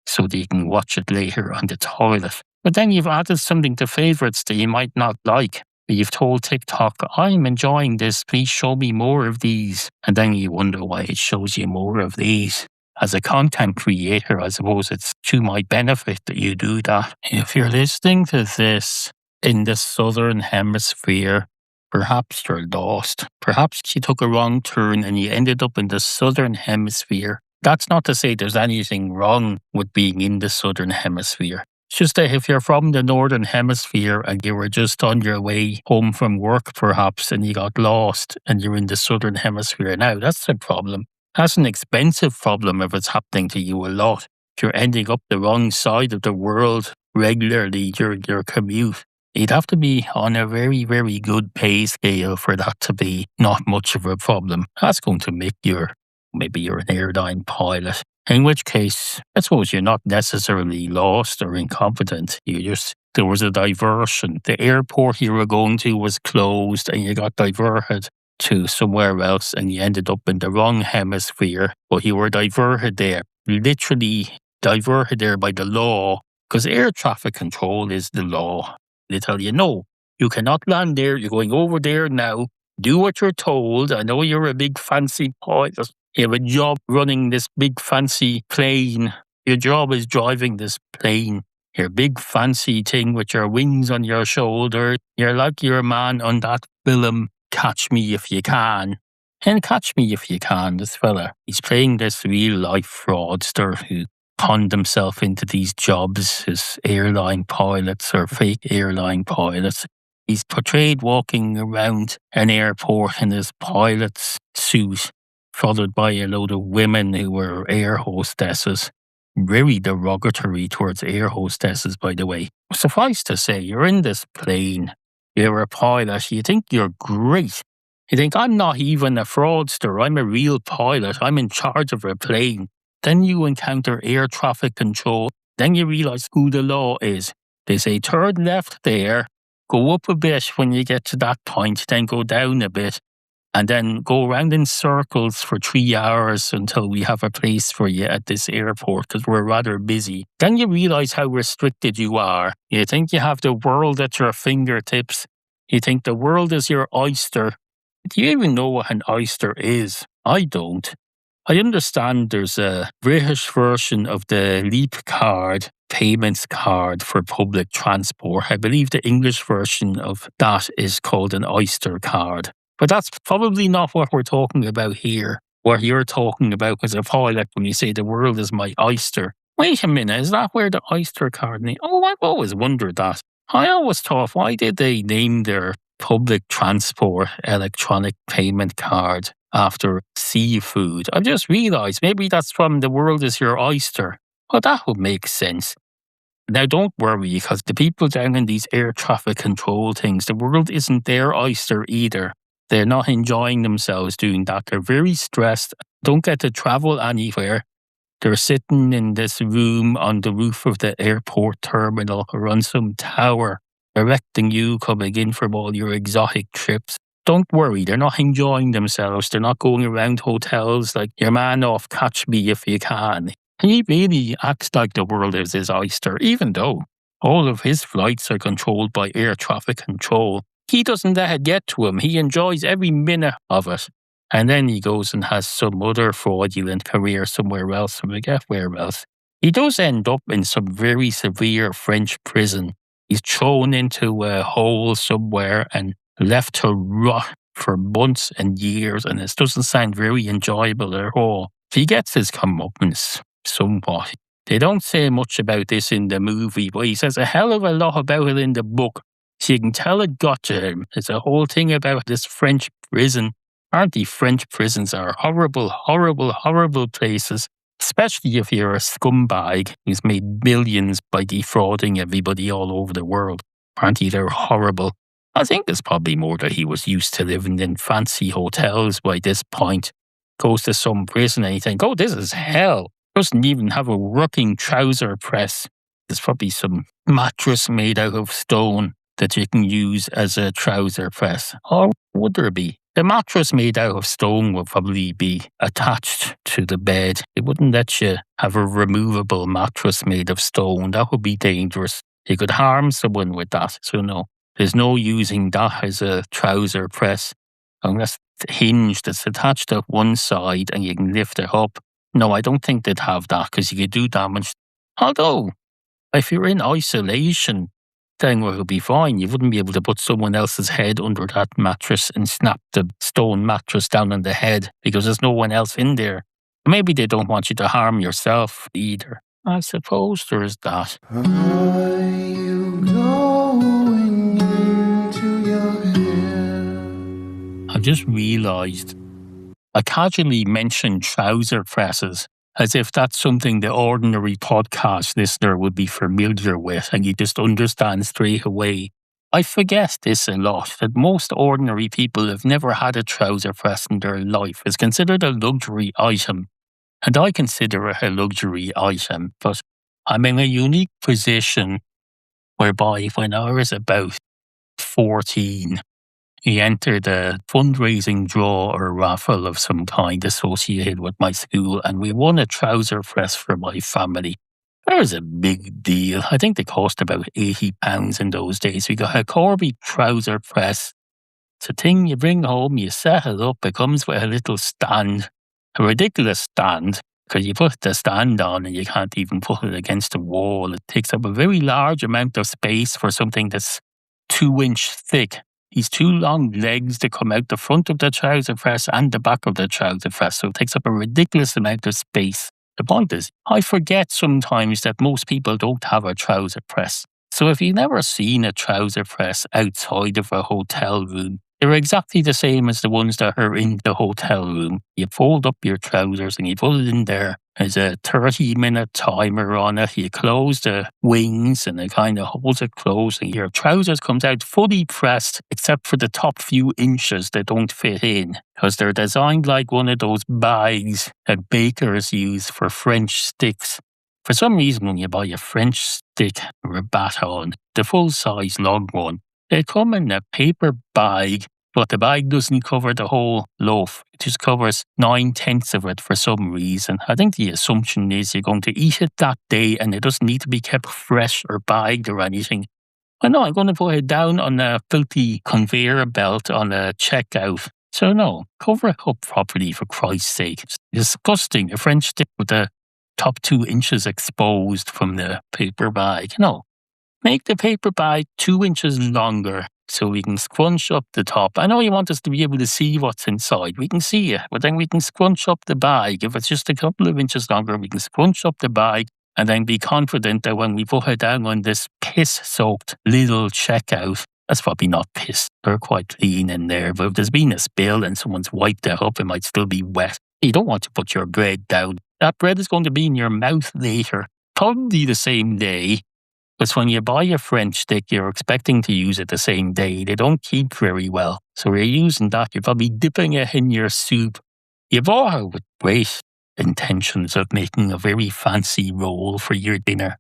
so that you can watch it later on the toilet. But then you've added something to favourites that you might not like. You've told TikTok, I'm enjoying this. Please show me more of these. And then you wonder why it shows you more of these. As a content creator, I suppose it's to my benefit that you do that. If you're listening to this in the southern hemisphere, perhaps you're lost. Perhaps you took a wrong turn and you ended up in the southern hemisphere. That's not to say there's anything wrong with being in the southern hemisphere. It's just that if you're from the northern hemisphere and you were just on your way home from work perhaps and you got lost and you're in the southern hemisphere now, that's a problem. That's an expensive problem if it's happening to you a lot. If you're ending up the wrong side of the world regularly during your commute, you'd have to be on a very, very good pay scale for that to be not much of a problem. That's going to make maybe you're an airline pilot. In which case, I suppose you're not necessarily lost or incompetent. There was a diversion. The airport you were going to was closed and you got diverted to somewhere else and you ended up in the wrong hemisphere, but you were diverted there. Literally diverted there by the law, because air traffic control is the law. They tell you, no, you cannot land there. You're going over there now. Do what you're told. I know you're a big fancy pilot. You have a job running this big fancy plane. Your job is driving this plane. Your big fancy thing with your wings on your shoulder. You're like your man on that film, Catch Me If You Can. And Catch Me If You Can, this fella, he's playing this real life fraudster who conned himself into these jobs as airline pilots or fake airline pilots. He's portrayed walking around an airport in his pilot's suit, followed by a load of women who were air hostesses. Very derogatory towards air hostesses, by the way. Suffice to say, you're in this plane. You're a pilot. You think you're great. You think, I'm not even a fraudster. I'm a real pilot. I'm in charge of a plane. Then you encounter air traffic control. Then you realize who the law is. They say, turn left there. Go up a bit when you get to that point. Then go down a bit. And then go around in circles for 3 hours until we have a place for you at this airport because we're rather busy. Then you realize how restricted you are. You think you have the world at your fingertips. You think the world is your oyster. Do you even know what an oyster is? I don't. I understand there's a British version of the Leap card, payments card for public transport. I believe the English version of that is called an Oyster card. But that's probably not what we're talking about here. What you're talking about as a pilot when you say the world is my oyster. Wait a minute, is that where the Oyster card name? Oh, I've always wondered that. I always thought, why did they name their public transport electronic payment card after seafood. I just realised maybe that's from the world is your oyster. Well, that would make sense. Now, don't worry, because the people down in these air traffic control things, the world isn't their oyster either. They're not enjoying themselves doing that. They're very stressed, don't get to travel anywhere. They're sitting in this room on the roof of the airport terminal or on some tower, directing you coming in from all your exotic trips. Don't worry, they're not enjoying themselves. They're not going around hotels like your man off Catch Me If You Can. He really acts like the world is his oyster, even though all of his flights are controlled by air traffic control. He doesn't let it get to him. He enjoys every minute of it. And then he goes and has some other fraudulent career somewhere else, I forget where else. He does end up in some very severe French prison. He's thrown into a hole somewhere and left to rot for months and years, and it doesn't sound very enjoyable at all. He gets his comeuppance somewhat. They don't say much about this in the movie, but he says a hell of a lot about it in the book. So you can tell it got to him. It's a whole thing about this French prison. Aren't the French prisons are horrible, horrible, horrible places, especially if you're a scumbag who's made millions by defrauding everybody all over the world. Aren't they? They're horrible. I think it's probably more that he was used to living in fancy hotels by this point. Goes to some prison and you think, oh, this is hell. Doesn't even have a working trouser press. There's probably some mattress made out of stone that you can use as a trouser press. Or would there be? The mattress made out of stone would probably be attached to the bed. It wouldn't let you have a removable mattress made of stone. That would be dangerous. You could harm someone with that. So no, there's no using that as a trouser press. Unless it's hinged, it's attached to one side and you can lift it up. No, I don't think they'd have that because you could do damage. Although, if you're in isolation, then it would be fine. You wouldn't be able to put someone else's head under that mattress and snap the stone mattress down on the head because there's no one else in there. Maybe they don't want you to harm yourself either. I suppose there's that. Are you going into your head? I just realised I casually mentioned trouser presses as if that's something the ordinary podcast listener would be familiar with and you just understand straight away. I forget this a lot, that most ordinary people have never had a trouser press in their life. It's considered a luxury item, and I consider it a luxury item, but I'm in a unique position whereby when I was about 14, he entered a fundraising draw or raffle of some kind associated with my school, and we won a trouser press for my family. That was a big deal. I think they cost about £80 in those days. We got a Corby trouser press. It's a thing you bring home, you set it up, it comes with a little stand, a ridiculous stand, because you put the stand on and you can't even put it against the wall. It takes up a very large amount of space for something that's 2-inch thick. These two long legs that come out the front of the trouser press and the back of the trouser press, so it takes up a ridiculous amount of space. The point is, I forget sometimes that most people don't have a trouser press. So if you've never seen a trouser press outside of a hotel room, they're exactly the same as the ones that are in the hotel room. You fold up your trousers and you put it in there. There's a 30-minute timer on it. You close the wings and it kind of holds it closed. And your trousers comes out fully pressed except for the top few inches that don't fit in. Because they're designed like one of those bags that bakers use for French sticks. For some reason, when you buy a French stick or a baton, the full-size long one, they come in a paper bag, but the bag doesn't cover the whole loaf. It just covers 9/10 of it for some reason. I think the assumption is you're going to eat it that day and it doesn't need to be kept fresh or bagged or anything. I know I'm going to put it down on a filthy conveyor belt on a checkout. So no, cover it up properly for Christ's sake. It's disgusting. A French stick with the top 2 inches exposed from the paper bag. No. Make the paper bag 2 inches longer so we can scrunch up the top. I know you want us to be able to see what's inside. We can see it, but then we can scrunch up the bag. If it's just a couple of inches longer, we can scrunch up the bag and then be confident that when we put it down on this piss-soaked Lidl checkout, That's probably not piss. They're quite clean in there. But if there's been a spill and someone's wiped it up, it might still be wet. You don't want to put your bread down. That bread is going to be in your mouth later, probably the same day. Because when you buy a French stick, you're expecting to use it the same day. They don't keep very well. So you're using that. You're probably dipping it in your soup. You bought it with great intentions of making a very fancy roll for your dinner.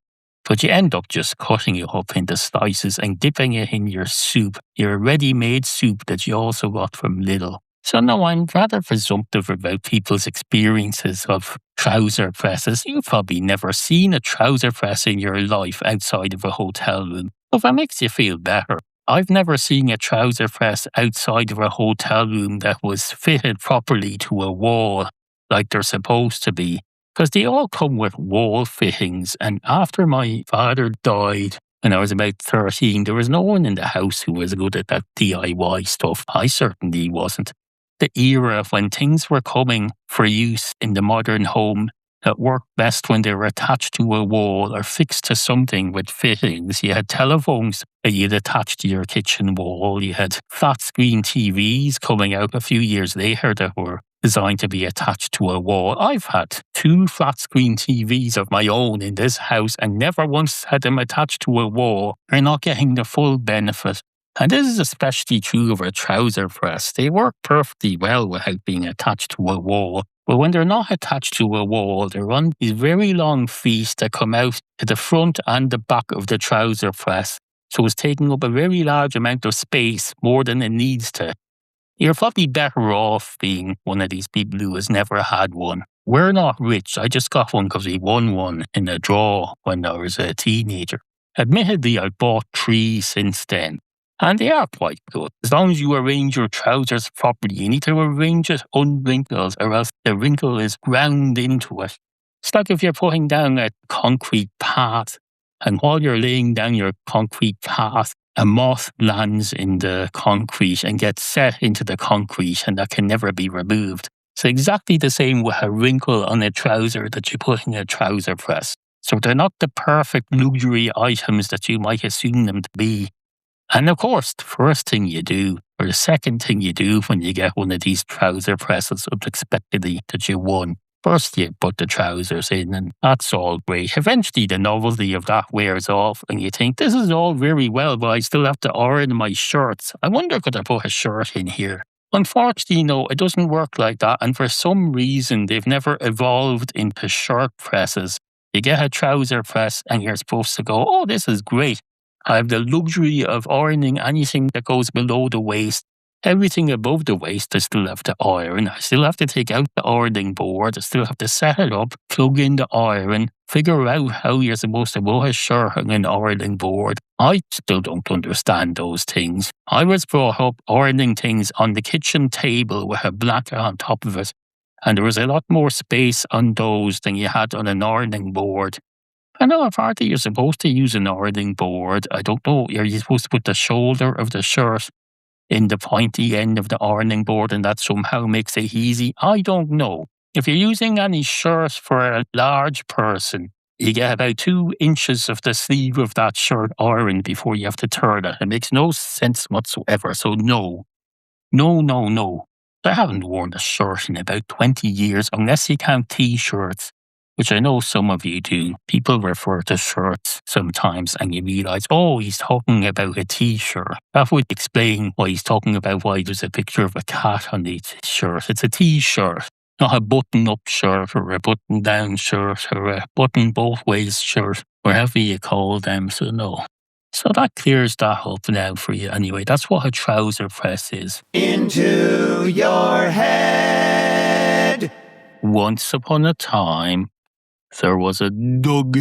But you end up just cutting it up into slices and dipping it in your soup, your ready-made soup that you also got from Lidl. So no, I'm rather presumptive about people's experiences of trouser presses. You've probably never seen a trouser press in your life outside of a hotel room. If that makes you feel better, I've never seen a trouser press outside of a hotel room that was fitted properly to a wall like they're supposed to be. Because they all come with wall fittings, and after my father died when I was about 13, there was no one in the house who was good at that DIY stuff. I certainly wasn't. The era of when things were coming for use in the modern home that worked best when they were attached to a wall or fixed to something with fittings. You had telephones that you'd attach to your kitchen wall. You had flat screen TVs coming out a few years later that were designed to be attached to a wall. I've had 2 flat screen TVs of my own in this house and never once had them attached to a wall. You're not getting the full benefit. And this is especially true of a trouser press. They work perfectly well without being attached to a wall. But when they're not attached to a wall, they're on these very long feet that come out to the front and the back of the trouser press. So it's taking up a very large amount of space, more than it needs to. You're probably better off being one of these people who has never had one. We're not rich. I just got one because we won one in a draw when I was a teenager. Admittedly, I've bought 3 since then. And they are quite good. As long as you arrange your trousers properly, you need to arrange it unwrinkled or else the wrinkle is ground into it. It's like if you're putting down a concrete path and while you're laying down your concrete path, a moth lands in the concrete and gets set into the concrete and that can never be removed. It's exactly the same with a wrinkle on a trouser that you put in a trouser press. So they're not the perfect luxury items that you might assume them to be. And of course, the first thing you do, or the second thing you do when you get one of these trouser presses unexpectedly that you won, first you put the trousers in and that's all great. Eventually the novelty of that wears off and you think, this is all very well, but I still have to iron my shirts. I wonder could I put a shirt in here? Unfortunately, no, it doesn't work like that. And for some reason, they've never evolved into shirt presses. You get a trouser press and you're supposed to go, oh, this is great. I have the luxury of ironing anything that goes below the waist. Everything above the waist I still have to iron. I still have to take out the ironing board. I still have to set it up, plug in the iron, figure out how you're supposed to put a shirt on an ironing board. I still don't understand those things. I was brought up ironing things on the kitchen table with a blanket on top of it. And there was a lot more space on those than you had on an ironing board. I know apparently you're supposed to use an ironing board. I don't know, are you supposed to put the shoulder of the shirt in the pointy end of the ironing board and that somehow makes it easy? I don't know. If you're using any shirt for a large person, you get about 2 inches of the sleeve of that shirt ironed before you have to turn it. It makes no sense whatsoever. So no. I haven't worn a shirt in about 20 years unless you count T-shirts, which I know some of you do. People refer to shirts sometimes and you realise, oh, he's talking about a T-shirt. That would explain why he's talking about why there's a picture of a cat on the shirt. It's a T-shirt, not a button-up shirt or a button-down shirt or a button-both-ways shirt, whatever you call them, so no. So that clears that up now for you anyway. That's what a trouser press is. Into your head. Once upon a time, there was a dog,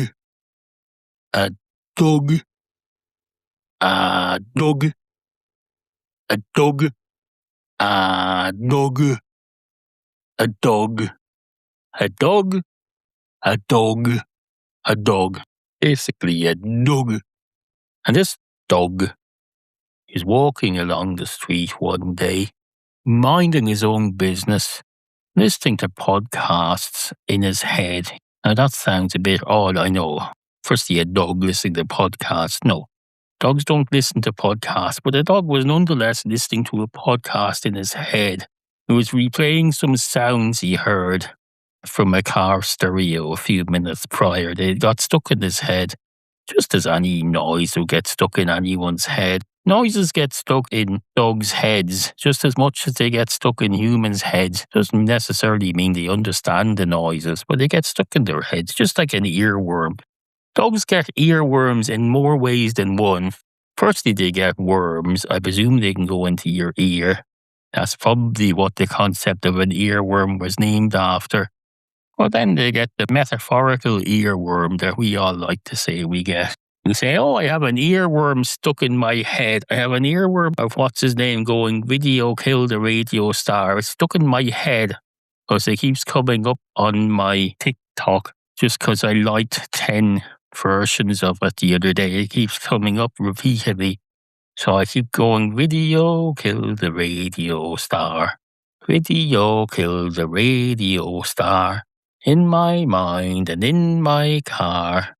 a dog, a dog, a dog, a dog, a dog, a dog, a dog, a dog. Basically a dog. And this dog is walking along the street one day, minding his own business, listening to podcasts in his head. Now that sounds a bit odd, I know. Firstly, a dog listening to podcasts. No. Dogs don't listen to podcasts, but the dog was nonetheless listening to a podcast in his head. He was replaying some sounds he heard from a car stereo a few minutes prior. They got stuck in his head, just as any noise would get stuck in anyone's head. Noises get stuck in dogs' heads just as much as they get stuck in humans' heads. Doesn't necessarily mean they understand the noises, but they get stuck in their heads, just like an earworm. Dogs get earworms in more ways than one. Firstly, they get worms. I presume they can go into your ear. That's probably what the concept of an earworm was named after. Well, then they get the metaphorical earworm that we all like to say we get. You say, oh, I have an earworm stuck in my head. I have an earworm of what's his name going, video killed the radio star. It's stuck in my head because it keeps coming up on my TikTok just because I liked 10 versions of it the other day. It keeps coming up repeatedly. So I keep going, video killed the radio star. Video killed the radio star. In my mind and in my car.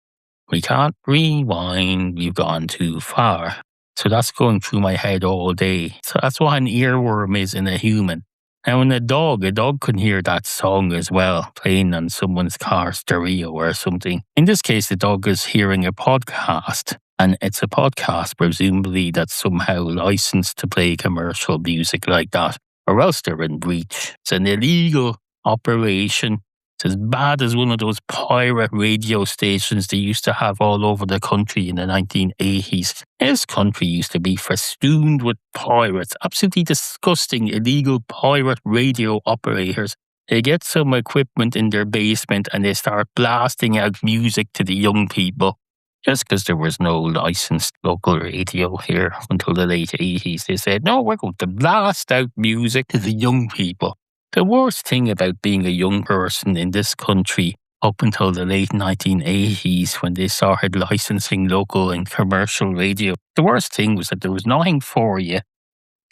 We can't rewind, we've gone too far. So that's going through my head all day. So that's what an earworm is in a human. Now in a dog can hear that song as well, playing on someone's car stereo or something. In this case, the dog is hearing a podcast. And it's a podcast, presumably, that's somehow licensed to play commercial music like that. Or else they're in breach. It's an illegal operation. It's as bad as one of those pirate radio stations they used to have all over the country in the 1980s. This country used to be festooned with pirates, absolutely disgusting illegal pirate radio operators. They get some equipment in their basement and they start blasting out music to the young people. Just because there was no licensed local radio here until the late 80s, they said, no, we're going to blast out music to the young people. The worst thing about being a young person in this country up until the late 1980s when they started licensing local and commercial radio, the worst thing was that there was nothing for you.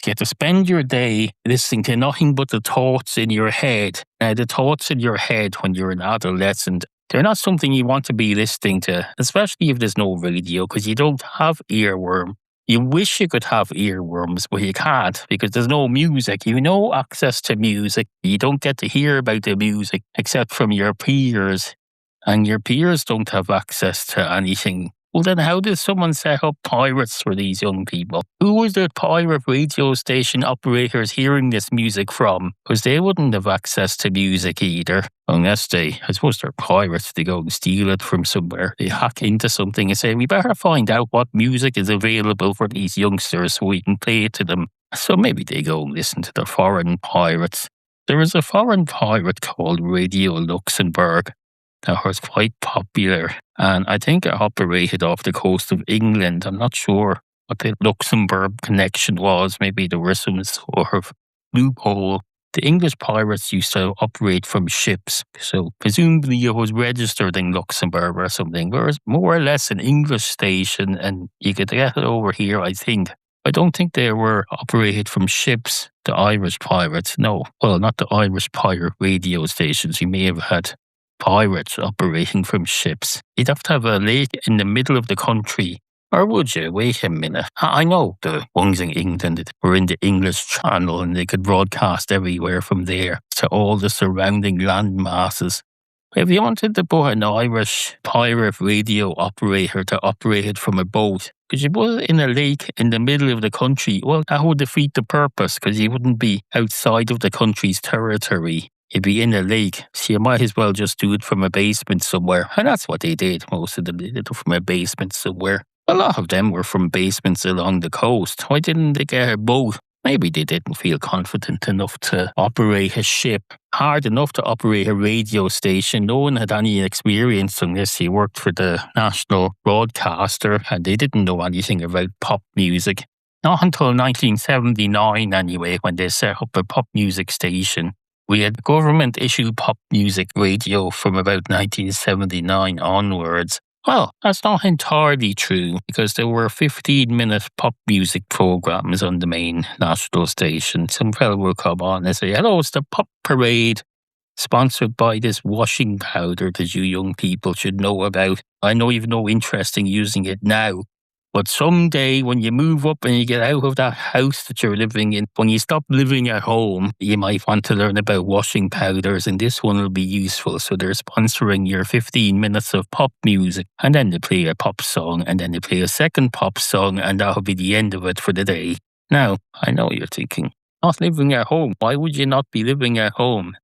You had to spend your day listening to nothing but the thoughts in your head. Now, the thoughts in your head when you're an adolescent, they're not something you want to be listening to, especially if there's no radio, because you don't have earworm. You wish you could have earworms, but you can't because there's no music. You have no access to music. You don't get to hear about the music except from your peers. And your peers don't have access to anything. Well, then how did someone set up pirates for these young people? Who was the pirate radio station operators hearing this music from? Because they wouldn't have access to music either. Unless I suppose they're pirates, they go and steal it from somewhere. They hack into something and say, we better find out what music is available for these youngsters so we can play it to them. So maybe they go and listen to the foreign pirates. There was a foreign pirate called Radio Luxembourg that was quite popular, and I think it operated off the coast of England. I'm not sure what the Luxembourg connection was. Maybe there was some sort of loophole. The English pirates used to operate from ships, so presumably it was registered in Luxembourg or something, whereas more or less an English station, and you could get it over here, I think. I don't think they were operated from ships, the Irish pirates. No, well, not the Irish pirate radio stations. You may have had pirates operating from ships. You'd have to have a lake in the middle of the country. Or would you? Wait a minute. I know the ones in England that were in the English Channel and they could broadcast everywhere from there to all the surrounding land masses. If you wanted to put an Irish pirate radio operator to operate it from a boat, because you put it in a lake in the middle of the country, well, that would defeat the purpose because you wouldn't be outside of the country's territory. You'd be in a lake, so you might as well just do it from a basement somewhere. And that's what they did. Most of them did it from a basement somewhere. A lot of them were from basements along the coast. Why didn't they get a boat? Maybe they didn't feel confident enough to operate a ship. Hard enough to operate a radio station. No one had any experience unless he worked for the national broadcaster, and they didn't know anything about pop music. Not until 1979 anyway, when they set up a pop music station. We had government-issued pop music radio from about 1979 onwards. Well, that's not entirely true, because there were 15-minute pop music programs on the main national station. Some fellow will come on and say, hello, it's the Pop Parade, sponsored by this washing powder that you young people should know about. I know you've no interest in using it now, But someday when you move up and you get out of that house that you're living in, when you stop living at home, you might want to learn about washing powders, and this one will be useful. So they're sponsoring your 15 minutes of pop music, and then they play a pop song, and then they play a second pop song, and that'll be the end of it for the day. Now, I know you're thinking, not living at home. Why would you not be living at home?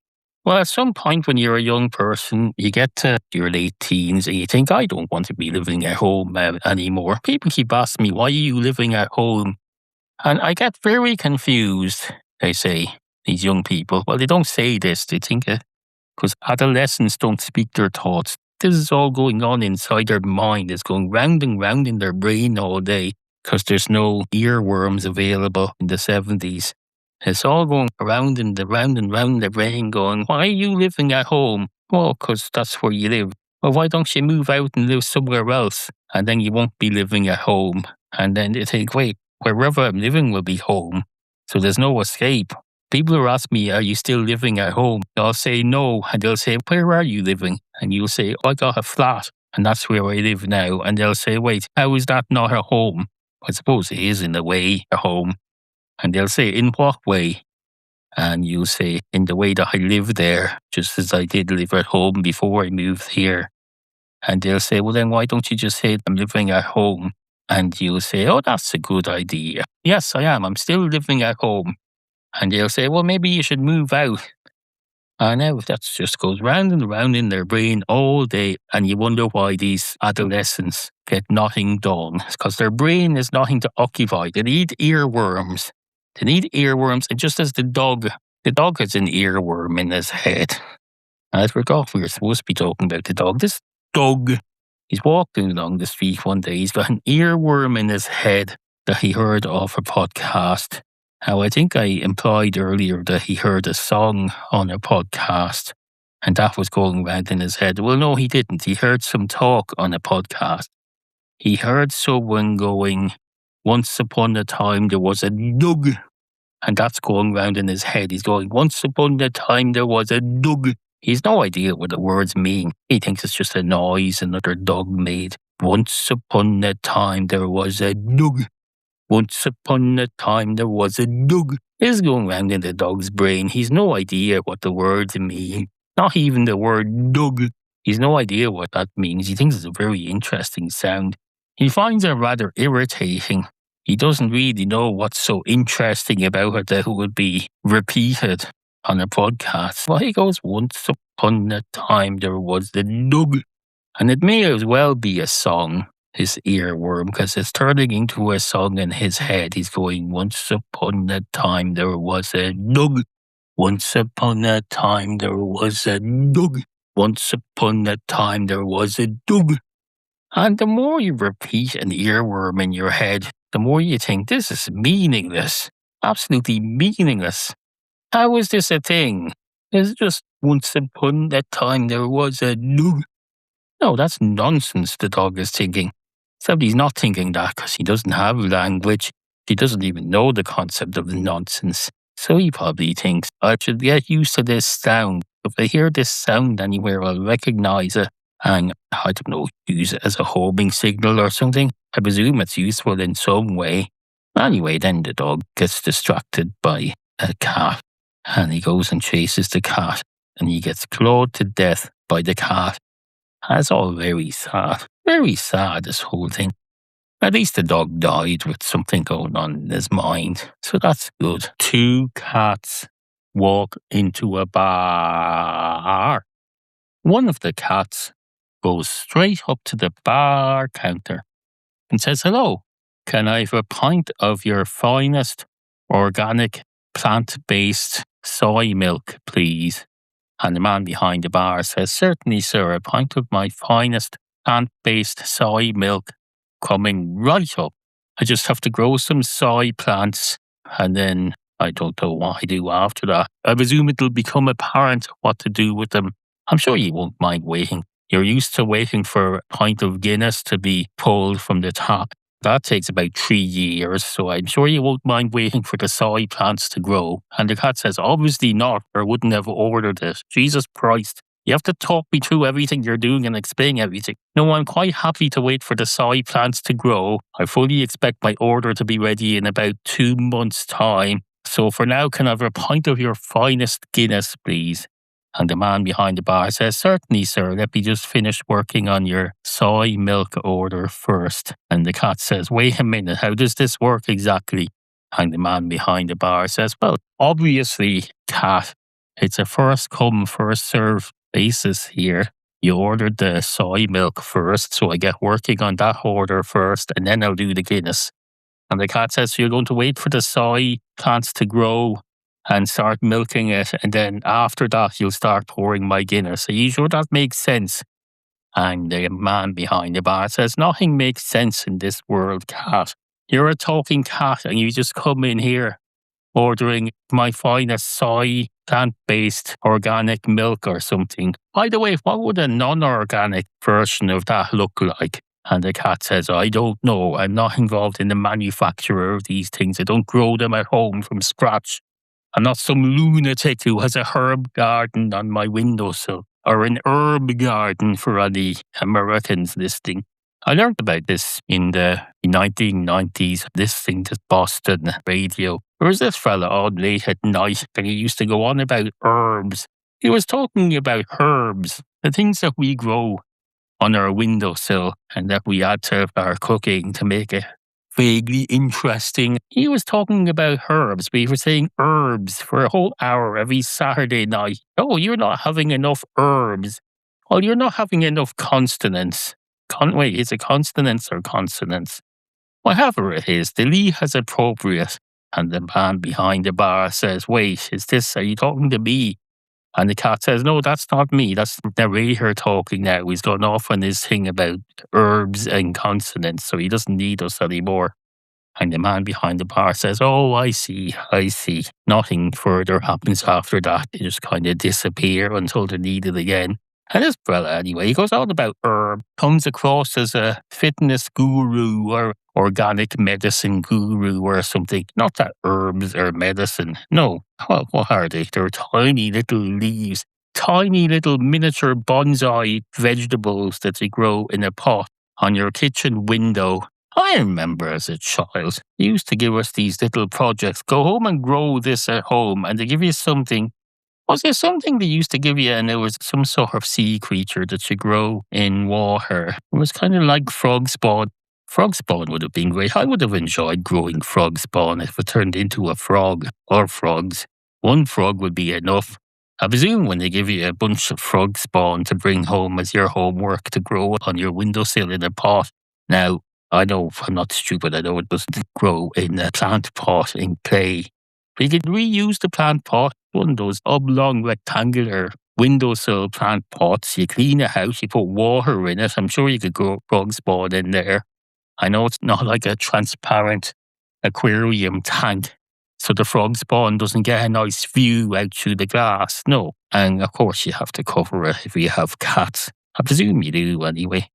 Well, at some point when you're a young person, you get to your late teens and you think, I don't want to be living at home anymore. People keep asking me, why are you living at home? And I get very confused, they say, these young people. Well, they don't say this. They think because adolescents don't speak their thoughts. This is all going on inside their mind. It's going round and round in their brain all day because there's no earworms available in the 70s. It's all going round and round the brain going, why are you living at home? Well, because that's where you live. Well, why don't you move out and live somewhere else? And then you won't be living at home. And then they think, wait, wherever I'm living will be home. So there's no escape. People will ask me, are you still living at home? I'll say no. And they'll say, where are you living? And you'll say, I got a flat. And that's where I live now. And they'll say, wait, how is that not a home? I suppose it is in a way a home. And they'll say, in what way? And you'll say, in the way that I live there, just as I did live at home before I moved here. And they'll say, well, then why don't you just say I'm living at home? And you'll say, oh, that's a good idea. Yes, I am. I'm still living at home. And they'll say, well, maybe you should move out. And now that just goes round and round in their brain all day. And you wonder why these adolescents get nothing done. It's because their brain is nothing to occupy. They need earworms. They need earworms. And just as the dog has an earworm in his head. And I forgot we were supposed to be talking about the dog. This dog, he's walking along the street one day. He's got an earworm in his head that he heard off a podcast. Now, I think I implied earlier that he heard a song on a podcast and that was going round in his head. Well, no, he didn't. He heard some talk on a podcast. He heard someone going, once upon a time there was a dog. And that's going round in his head. He's going, once upon a time there was a dog. He's no idea what the words mean. He thinks it's just a noise another dog made. Once upon a time there was a dog. Once upon a time there was a dog. It's going round in the dog's brain. He's no idea what the words mean. Not even the word dog. He's no idea what that means. He thinks it's a very interesting sound. He finds it rather irritating. He doesn't really know what's so interesting about it that it would be repeated on a podcast. Well, he goes, once upon a time there was the dog. And it may as well be a song, his earworm, because it's turning into a song in his head. He's going, once upon a time there was a dog. Once upon a time there was a dog. Once upon a time there was a dog. And the more you repeat an earworm in your head, the more you think, this is meaningless. Absolutely meaningless. How is this a thing? It's just once upon a time there was a dog. No, that's nonsense, the dog is thinking. Except he's not thinking that because he doesn't have language. He doesn't even know the concept of nonsense. So he probably thinks, I should get used to this sound. If I hear this sound anywhere, I'll recognize it. And, I don't know, use it as a homing signal or something. I presume it's useful in some way. Anyway, then the dog gets distracted by a cat. And he goes and chases the cat. And he gets clawed to death by the cat. That's all very sad. Very sad, this whole thing. At least the dog died with something going on in his mind. So that's good. 2 cats walk into a bar. One of the cats goes straight up to the bar counter and says, hello, can I have a pint of your finest organic plant-based soy milk, please? And the man behind the bar says, certainly, sir, a pint of my finest plant-based soy milk coming right up. I just have to grow some soy plants and then I don't know what I do after that. I presume it'll become apparent what to do with them. I'm sure you won't mind waiting. You're used to waiting for a pint of Guinness to be pulled from the tap. That takes about 3 years, so I'm sure you won't mind waiting for the soy plants to grow. And the cat says, obviously not, or wouldn't have ordered it. Jesus Christ. You have to talk me through everything you're doing and explain everything. No, I'm quite happy to wait for the soy plants to grow. I fully expect my order to be ready in about 2 months' time. So for now, can I have a pint of your finest Guinness, please? And the man behind the bar says, certainly, sir. Let me just finish working on your soy milk order first. And the cat says, wait a minute, how does this work exactly? And the man behind the bar says, well, obviously, cat, it's a first come, first served basis here. You ordered the soy milk first, so I get working on that order first, and then I'll do the Guinness. And the cat says, so you're going to wait for the soy plants to grow and start milking it, and then after that you'll start pouring my Guinness. Are you sure that makes sense? And the man behind the bar says, nothing makes sense in this world, cat. You're a talking cat and you just come in here ordering my finest soy, plant-based, organic milk or something. By the way, what would a non-organic version of that look like? And the cat says, I don't know. I'm not involved in the manufacture of these things. I don't grow them at home from scratch. I'm not some lunatic who has a herb garden on my windowsill, or an herb garden for any Americans listening. I learned about this in the 1990s, listening to Boston radio. There was this fella on late at night, and he used to go on about herbs. He was talking about herbs, the things that we grow on our windowsill and that we add to our cooking to make it vaguely interesting. He was talking about herbs. We were saying herbs for a whole hour every Saturday night. Oh, you're not having enough herbs. Well, you're not having enough consonants. Wait, is it consonants or consonants? Whatever it is, the Lee has appropriate. And the man behind the bar says, wait, are you talking to me? And the cat says, no, that's not me. That's the narrator talking now. He's gone off on his thing about herbs and consonants, so he doesn't need us anymore. And the man behind the bar says, oh, I see. Nothing further happens after that. They just kind of disappear until they're needed again. And this fella, anyway, he goes on about herb, comes across as a fitness guru or organic medicine guru or something. Not that herbs are medicine. No. Well, what are they? They're tiny little leaves, tiny little miniature bonsai vegetables that you grow in a pot on your kitchen window. I remember as a child, they used to give us these little projects. Go home and grow this at home, and they give you something. Was there something they used to give you, and it was some sort of sea creature that you grow in water? It was kind of like frog spawn. Frog spawn would have been great. I would have enjoyed growing frog spawn if it turned into a frog or frogs. One frog would be enough. I presume when they give you a bunch of frog spawn to bring home as your homework to grow on your windowsill in a pot. Now, I know I'm not stupid. I know it doesn't grow in a plant pot in clay. But you can reuse the plant pot, one of those oblong rectangular windowsill plant pots. You clean it out, you put water in it. I'm sure you could grow frog spawn in there. I know it's not like a transparent aquarium tank, so the frog spawn doesn't get a nice view out through the glass. No. And of course you have to cover it if you have cats. I presume you do anyway.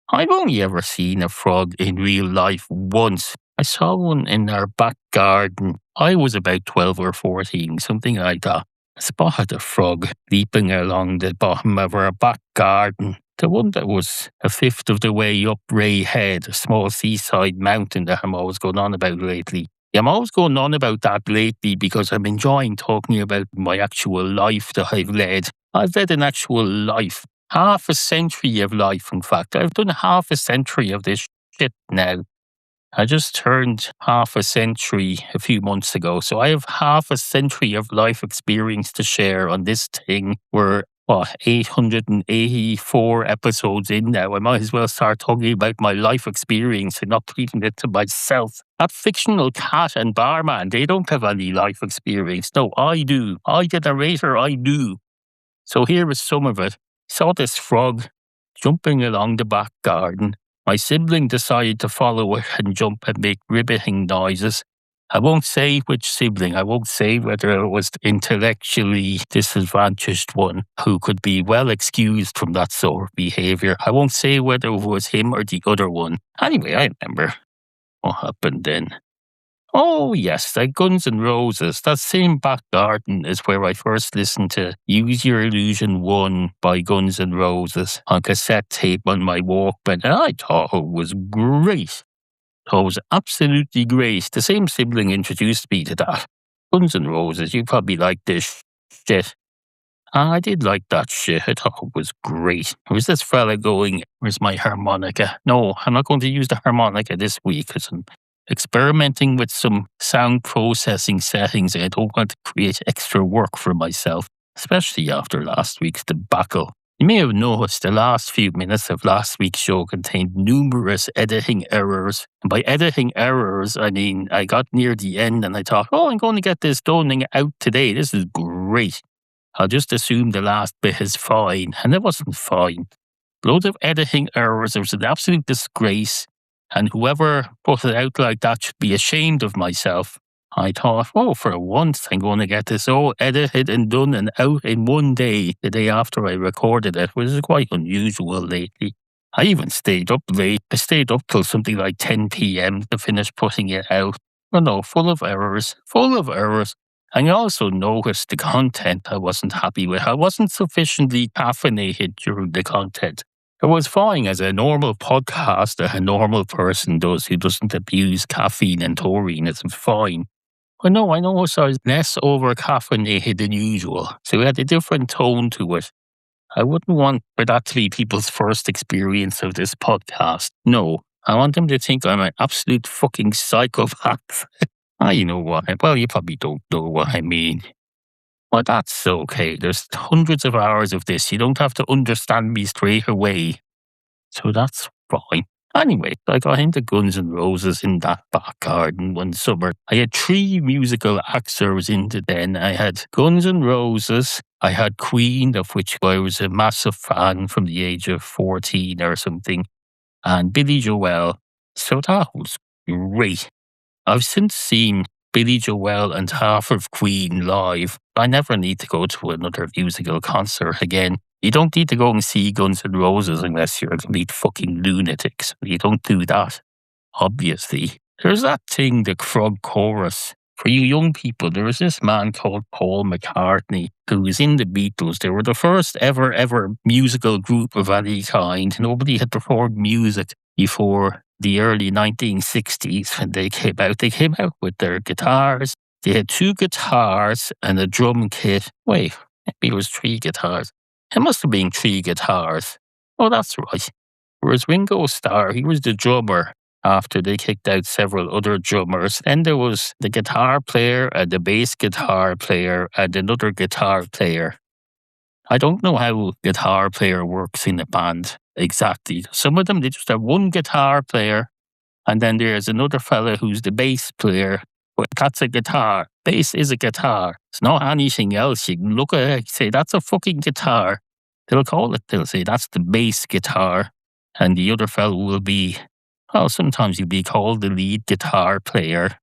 I've only ever seen a frog in real life once. I saw one in our back garden. I was about 12 or 14, something like that. I spotted a frog leaping along the bottom of our back garden. The one that was a fifth of the way up Radiohead, a small seaside mountain that I'm always going on about lately. I'm always going on about that lately because I'm enjoying talking about my actual life that I've led. I've led an actual life. Half a century of life, in fact. I've done half a century of this shit now. I just turned half a century a few months ago, so I have half a century of life experience to share on this thing. We're, 884 episodes in now. I might as well start talking about my life experience and not keeping it to myself. That fictional cat and barman, they don't have any life experience. No, I do. I, the narrator, I do. So here is some of it. Saw this frog jumping along the back garden. My sibling decided to follow it and jump and make riveting noises. I won't say which sibling. I won't say whether it was the intellectually disadvantaged one who could be well excused from that sort of behaviour. I won't say whether it was him or the other one. Anyway, I remember what happened then. Oh, yes, like Guns N' Roses. That same back garden is where I first listened to Use Your Illusion 1 by Guns N' Roses on cassette tape on my Walkman, and I thought it was great. It was absolutely great. The same sibling introduced me to that. Guns N' Roses, you probably like this shit. I did like that shit. I thought it was great. There was this fella going, where's my harmonica? No, I'm not going to use the harmonica this week because I'm experimenting with some sound processing settings. I don't want to create extra work for myself, especially after last week's debacle. You may have noticed the last few minutes of last week's show contained numerous editing errors. And by editing errors, I mean I got near the end and I thought, oh, I'm going to get this done and out today. This is great. I'll just assume the last bit is fine. And it wasn't fine. Loads of editing errors. It was an absolute disgrace. And whoever put it out like that should be ashamed of myself. I thought, oh, for once I'm going to get this all edited and done and out in one day, the day after I recorded it, which is quite unusual lately. I even stayed up late. I stayed up till something like 10 p.m. to finish putting it out. Oh no, full of errors. And I also noticed the content I wasn't happy with. I wasn't sufficiently caffeinated during the content. It was fine as a normal podcast a normal person does who doesn't abuse caffeine and taurine. It's fine. But no, I noticed I was less over-caffeinated than usual. So it had a different tone to it. I wouldn't want for that to be people's first experience of this podcast. No, I want them to think I'm an absolute fucking psychopath. You know what? Well, you probably don't know what I mean. Well, that's okay. There's hundreds of hours of this. You don't have to understand me straight away. So that's fine. Anyway, I got into Guns N' Roses in that back garden one summer. I had 3 musical acts I was into then. I had Guns N' Roses, I had Queen, of which I was a massive fan from the age of 14 or something, and Billy Joel. So that was great. I've since seen Billy Joel and half of Queen live. I never need to go to another musical concert again. You don't need to go and see Guns N' Roses unless you're a complete fucking lunatics. You don't do that, obviously. There's that thing, the Frog Chorus. For you young people, there was this man called Paul McCartney who was in the Beatles. They were the first ever musical group of any kind. Nobody had performed music before the early 1960s when they came out. They came out with their guitars. They had 2 guitars and a drum kit. Wait, maybe it was 3 guitars. It must have been 3 guitars. Oh, that's right. Whereas Ringo Starr, he was the drummer after they kicked out several other drummers. Then there was the guitar player and the bass guitar player and another guitar player. I don't know how guitar player works in a band exactly. Some of them, they just have one guitar player, and then there's another fella who's the bass player. But that's a guitar. Bass is a guitar. It's not anything else. You can look at it, say, that's a fucking guitar. They'll say, that's the bass guitar. And the other fellow will be, well, sometimes he'll be called the lead guitar player.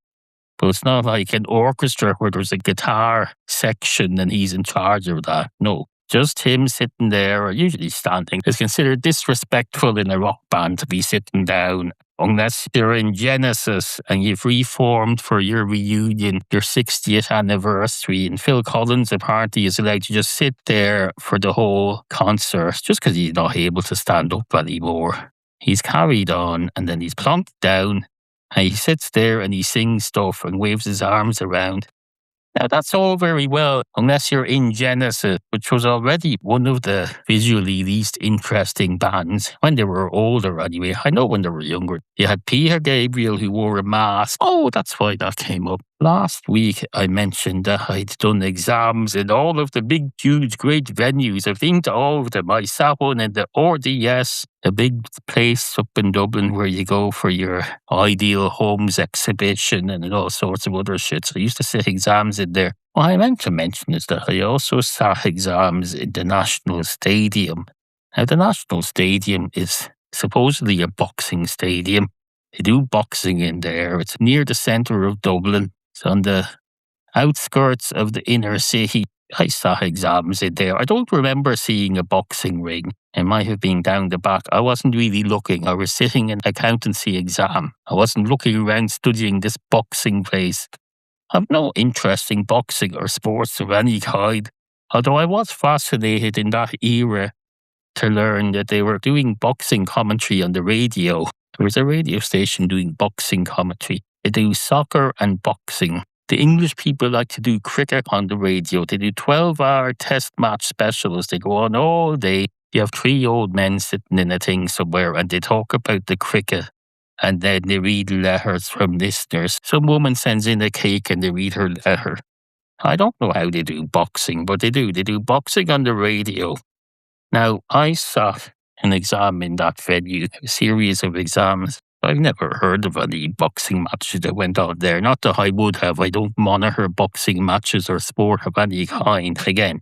But it's not like an orchestra where there's a guitar section and he's in charge of that. No. Just him sitting there, or usually standing, is considered disrespectful in a rock band to be sitting down, unless you're in Genesis and you've reformed for your reunion, your 60th anniversary, and Phil Collins apparently is allowed to just sit there for the whole concert, just because he's not able to stand up anymore. He's carried on, and then he's plonked down, and he sits there and he sings stuff and waves his arms around. Now, that's all very well, unless you're in Genesis, which was already one of the visually least interesting bands when they were older anyway. I know when they were younger. You had Peter Gabriel who wore a mask. Oh, that's why that came up. Last week, I mentioned that I'd done exams in all of the big, huge, great venues. I've been to all of them. I sat one in the RDS, a big place up in Dublin where you go for your ideal homes exhibition and all sorts of other shit. So I used to sit exams in there. What I meant to mention is that I also sat exams in the National Stadium. Now, the National Stadium is supposedly a boxing stadium. They do boxing in there. It's near the centre of Dublin. It's on the outskirts of the inner city. I saw exams in there. I don't remember seeing a boxing ring. It might have been down the back. I wasn't really looking. I was sitting in accountancy exam. I wasn't looking around studying this boxing place. I've no interest in boxing or sports of any kind, although I was fascinated in that era to learn that they were doing boxing commentary on the radio. There was a radio station doing boxing commentary. They do soccer and boxing. The English people like to do cricket on the radio. They do 12-hour test match specials. They go on all day. You have 3 old men sitting in a thing somewhere and they talk about the cricket. And then they read letters from listeners. Some woman sends in a cake and they read her letter. I don't know how they do boxing, but they do. They do boxing on the radio. Now, I sat an exam in that venue, a series of exams. I've never heard of any boxing matches that went on there. Not that I would have. I don't monitor boxing matches or sport of any kind. Again,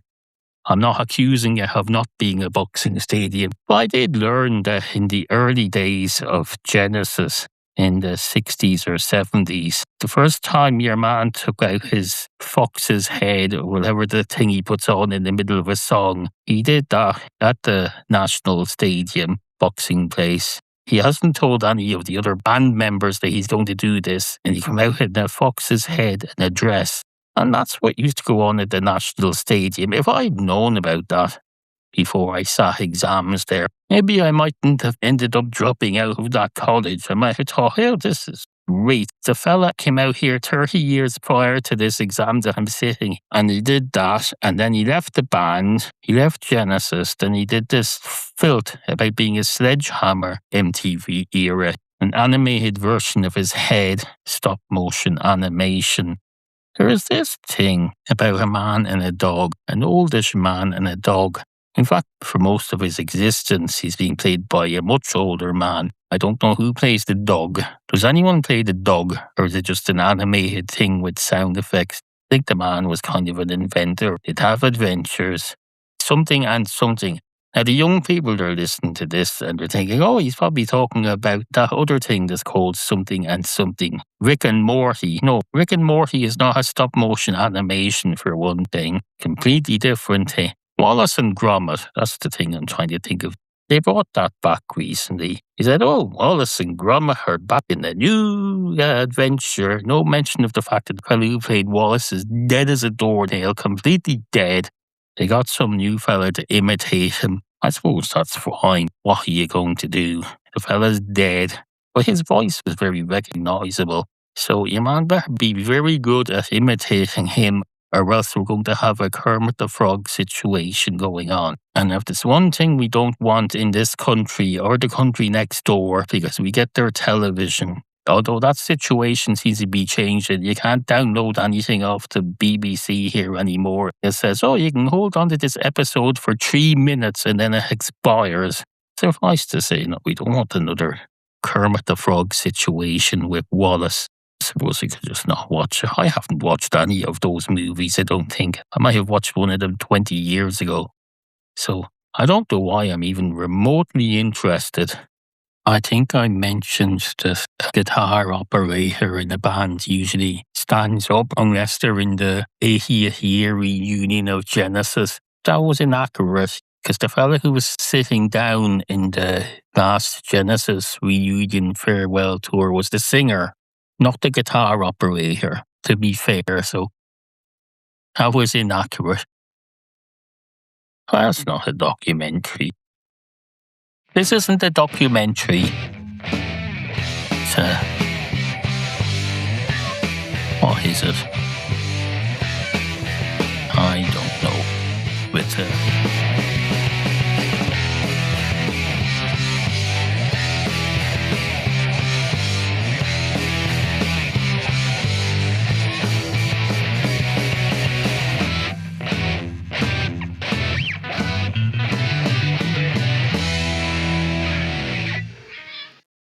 I'm not accusing it of not being a boxing stadium. But I did learn that in the early days of Genesis, in the 60s or 70s, the first time your man took out his fox's head or whatever the thing he puts on in the middle of a song, he did that at the National Stadium boxing place. He hasn't told any of the other band members that he's going to do this, and he came out in a fox's head and a dress. And that's what used to go on at the National Stadium. If I'd known about that before I sat exams there, maybe I mightn't have ended up dropping out of that college. I might have thought, oh, this is great. The fella came out here 30 years prior to this exam that I'm sitting, and he did that, and then he left the band, he left Genesis, then he did this filth about being a Sledgehammer MTV era, an animated version of his head, stop motion animation. There is this thing about a man and a dog, an oldish man and a dog. In fact, for most of his existence, he's being played by a much older man. I don't know who plays the dog. Does anyone play the dog, or is it just an animated thing with sound effects? I think the man was kind of an inventor. He'd have adventures, something and something. Now, the young people are listening to this and they're thinking, oh, he's probably talking about that other thing that's called something and something. Rick and Morty. No, Rick and Morty is not a stop-motion animation for one thing. Completely different thing. Wallace and Gromit, that's the thing I'm trying to think of. They brought that back recently. He said, oh, Wallace and Gromit are back in the new adventure. No mention of the fact that the fellow who played Wallace is dead as a doornail, completely dead. They got some new fella to imitate him. I suppose that's fine. What are you going to do? The fella's dead. But his voice was very recognisable. So your man better be very good at imitating him, or else we're going to have a Kermit the Frog situation going on. And if there's one thing we don't want in this country or the country next door, because we get their television, although that situation seems to be changing, you can't download anything off the BBC here anymore. It says, oh, you can hold on to this episode for 3 minutes and then it expires. Suffice to say, no, we don't want another Kermit the Frog situation with Wallace. I suppose we could just not watch it. I haven't watched any of those movies, I don't think. I might have watched one of them 20 years ago. So I don't know why I'm even remotely interested. I think I mentioned that a guitar operator in a band usually stands up unless they're in the 80th year reunion of Genesis. That was inaccurate because the fella who was sitting down in the last Genesis reunion farewell tour was the singer, not the guitar operator, to be fair. So that was inaccurate. That's not a documentary. This isn't a documentary. It's what is it? I don't know. It's